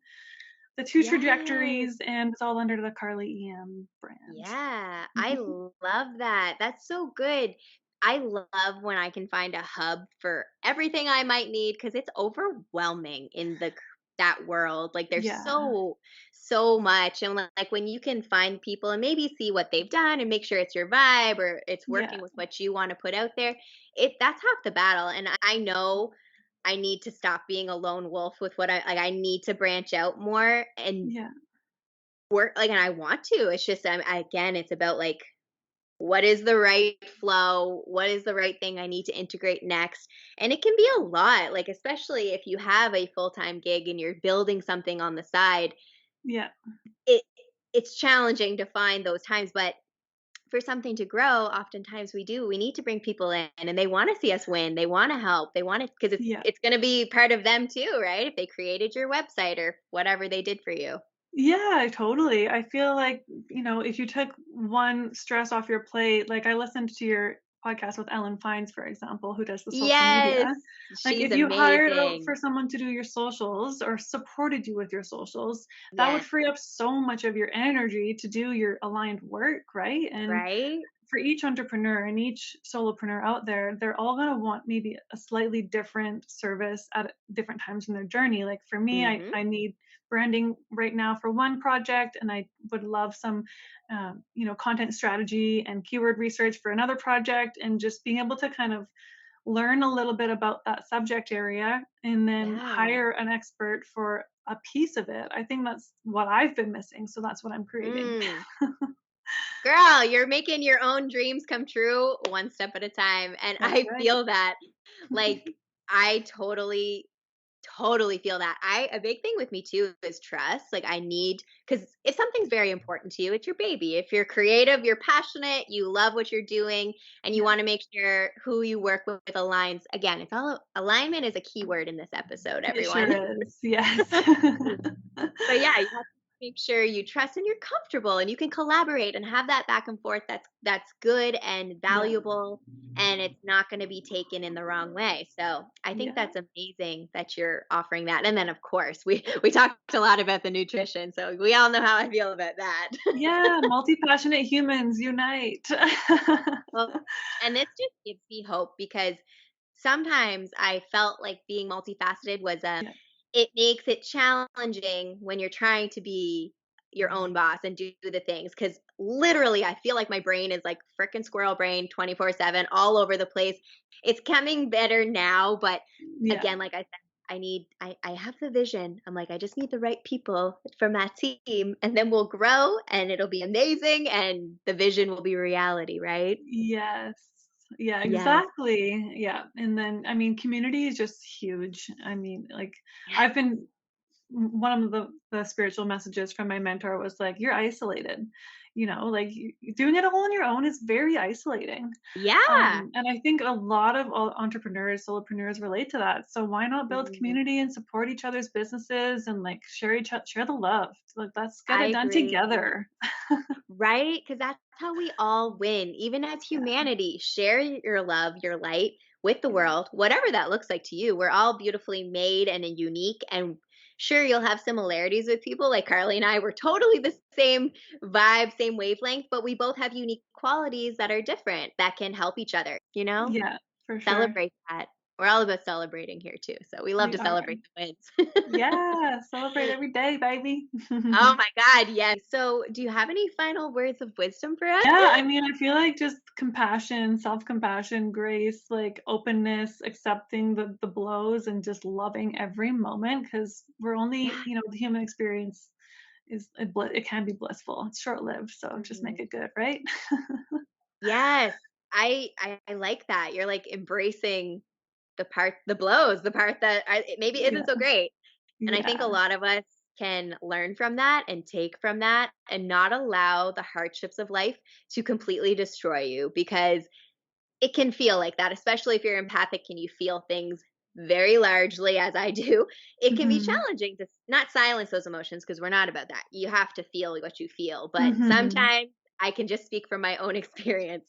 Yes. trajectories, and it's all under the Carly EM brand. Yeah, I love that. That's so good. I love when I can find a hub for everything I might need because it's overwhelming in that world. Like there's Yeah, so much, and like when you can find people and maybe see what they've done and make sure it's your vibe or it's yeah, working with what you want to put out there. That's half the battle, and I know I need to stop being a lone wolf with what I like. I need to branch out more and yeah. work like, and I want to. It's just again, it's about like what is the right flow? What is the right thing I need to integrate next? And it can be a lot, like especially if you have a full-time gig and you're building something on the side, Yeah. it it's challenging to find those times, but for something to grow, oftentimes we need to bring people in and they want to see us win. They want to help. They want to because Yeah. it's going to be part of them too, right? If they created your website or whatever they did for you. Yeah, totally. I feel like, if you took one stress off your plate, like I listened to your podcast with Ellen Fines, for example, who does the social media. Yes, Like she's if you hired out amazing. for someone to do your socials or supported you with your socials, that would Yes, free up so much of your energy to do your aligned work, right? And right? for each entrepreneur and each solopreneur out there, they're all going to want maybe a slightly different service at different times in their journey. Like for me, Mhm. I need branding right now for one project, and I would love some, content strategy and keyword research for another project, and just being able to kind of learn a little bit about that subject area and then Yeah. hire an expert for a piece of it. I think that's what I've been missing. So that's what I'm creating. Mm. Girl, you're making your own dreams come true one step at a time. And That's I right. feel that. Like, I totally feel that. A big thing with me too is trust. Like, I need, because if something's very important to you, it's your baby. If you're creative, you're passionate, you love what you're doing, and you Yeah, want to make sure who you work with aligns. Again, it's all alignment is a key word in this episode, it everyone. sure is. Yes. But yeah, you have to make sure you trust and you're comfortable and you can collaborate and have that back and forth that's good and Yeah. valuable, and it's not going to be taken in the wrong way. So I think Yeah. that's amazing that you're offering that. And then of course we talked a lot about the nutrition, so we all know how I feel about that. Yeah. Multi-passionate humans unite. Well, and this just gives me hope because sometimes I felt like being multifaceted was Yeah. it makes it challenging when you're trying to be your own boss and do the things, because literally I feel like my brain is like freaking squirrel brain 24/7 all over the place. It's coming better now, but Yeah. again, like I said, I have the vision. I'm like, I just need the right people from that team, and then we'll grow and it'll be amazing and the vision will be reality, right? Yes. Yeah, Yes. exactly. Yeah. And then, I mean, community is just huge. I mean, like, Yeah. I've been one of the spiritual messages from my mentor was like, you're isolated, like doing it all on your own is very isolating. Yeah. And I think a lot of entrepreneurs, solopreneurs relate to that. So why not build Mhm. community and support each other's businesses and like share the love? Like let's get I it done agree. together. Right? Because that's how we all win, even as Yeah. humanity. Share your love, your light with the Yeah. world, whatever that looks like to you. We're all beautifully made and unique. And sure, you'll have similarities with people like Carly and I. We're totally the same vibe, same wavelength, but we both have unique qualities that are different that can help each other, you know? Yeah, for sure. Celebrate that. We're all about celebrating here too. So we love We to are. celebrate the wins. Yeah, celebrate every day, baby. Oh my God, yes. So, do you have any final words of wisdom for us? Yeah, I mean, I feel like just compassion, self-compassion, grace, like openness, accepting the blows and just loving every moment because we're only, Yeah. the human experience it can be blissful. It's short-lived, so just make Mhm. it good, right? Yes. I like that. You're like embracing the blows, the part that it maybe isn't so Yeah. great. And I think a Yeah. lot of us can learn from that and take from that and not allow the hardships of life to completely destroy you, because it can feel like that, especially if you're empathic and you feel things very largely as I do. It can be Mhm. challenging to not silence those emotions, because we're not about that. You have to feel what you feel. But Mhm. sometimes I can just speak from my own experience.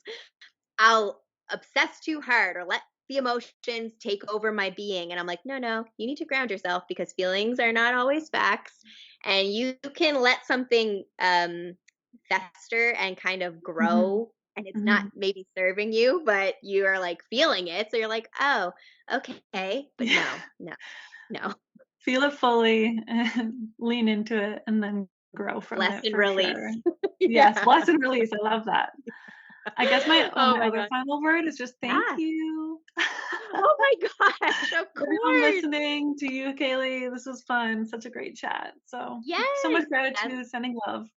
I'll obsess too hard or let the emotions take over my being. And I'm like, no, no, you need to ground yourself because feelings are not always facts. And you can let something fester and kind of Mhm. grow. And it's not Mhm. maybe serving you, but you are like feeling it. So you're like, oh, okay. But Yeah. no, no, no. Feel it fully and lean into it and then grow from Bless it and for sure. release. Yes, Yeah. bless and release. I love that. I guess Oh my my other God. final word is just thank Yeah. you. Oh my gosh. Of Everyone course. listening, to you, Kaylee. This was fun. Such a great chat. So Yes. much gratitude, sending love. Of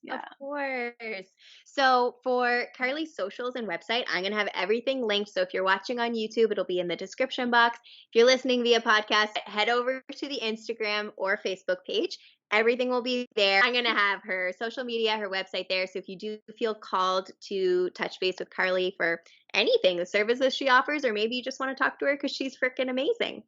Yeah. course. So for Carly's socials and website, I'm going to have everything linked. So if you're watching on YouTube, it'll be in the description box. If you're listening via podcast, head over to the Instagram or Facebook page. Everything will be there. I'm going to have her social media, her website there. So if you do feel called to touch base with Carly for anything, the services she offers, or maybe you just want to talk to her because she's freaking amazing.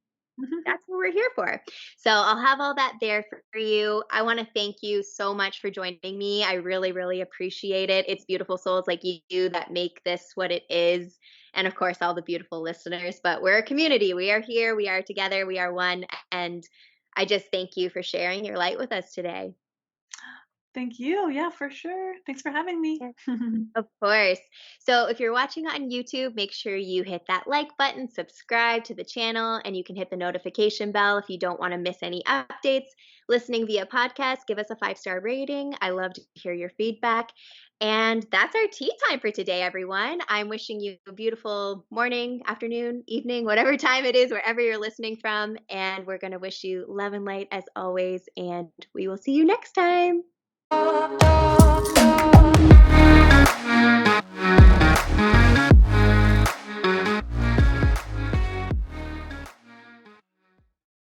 That's what we're here for. So I'll have all that there for you. I want to thank you so much for joining me. I really, really appreciate it. It's beautiful souls like you that make this what it is. And of course, all the beautiful listeners. But we're a community. We are here. We are together. We are one. And I just thank you for sharing your light with us today. Thank you. Yeah, for sure. Thanks for having me. Yes. Of course. So if you're watching on YouTube, make sure you hit that like button, subscribe to the channel, and you can hit the notification bell if you don't want to miss any updates. Listening via podcast, give us a 5-star rating. I love to hear your feedback. And that's our tea time for today, everyone. I'm wishing you a beautiful morning, afternoon, evening, whatever time it is, wherever you're listening from. And we're going to wish you love and light as always. And we will see you next time.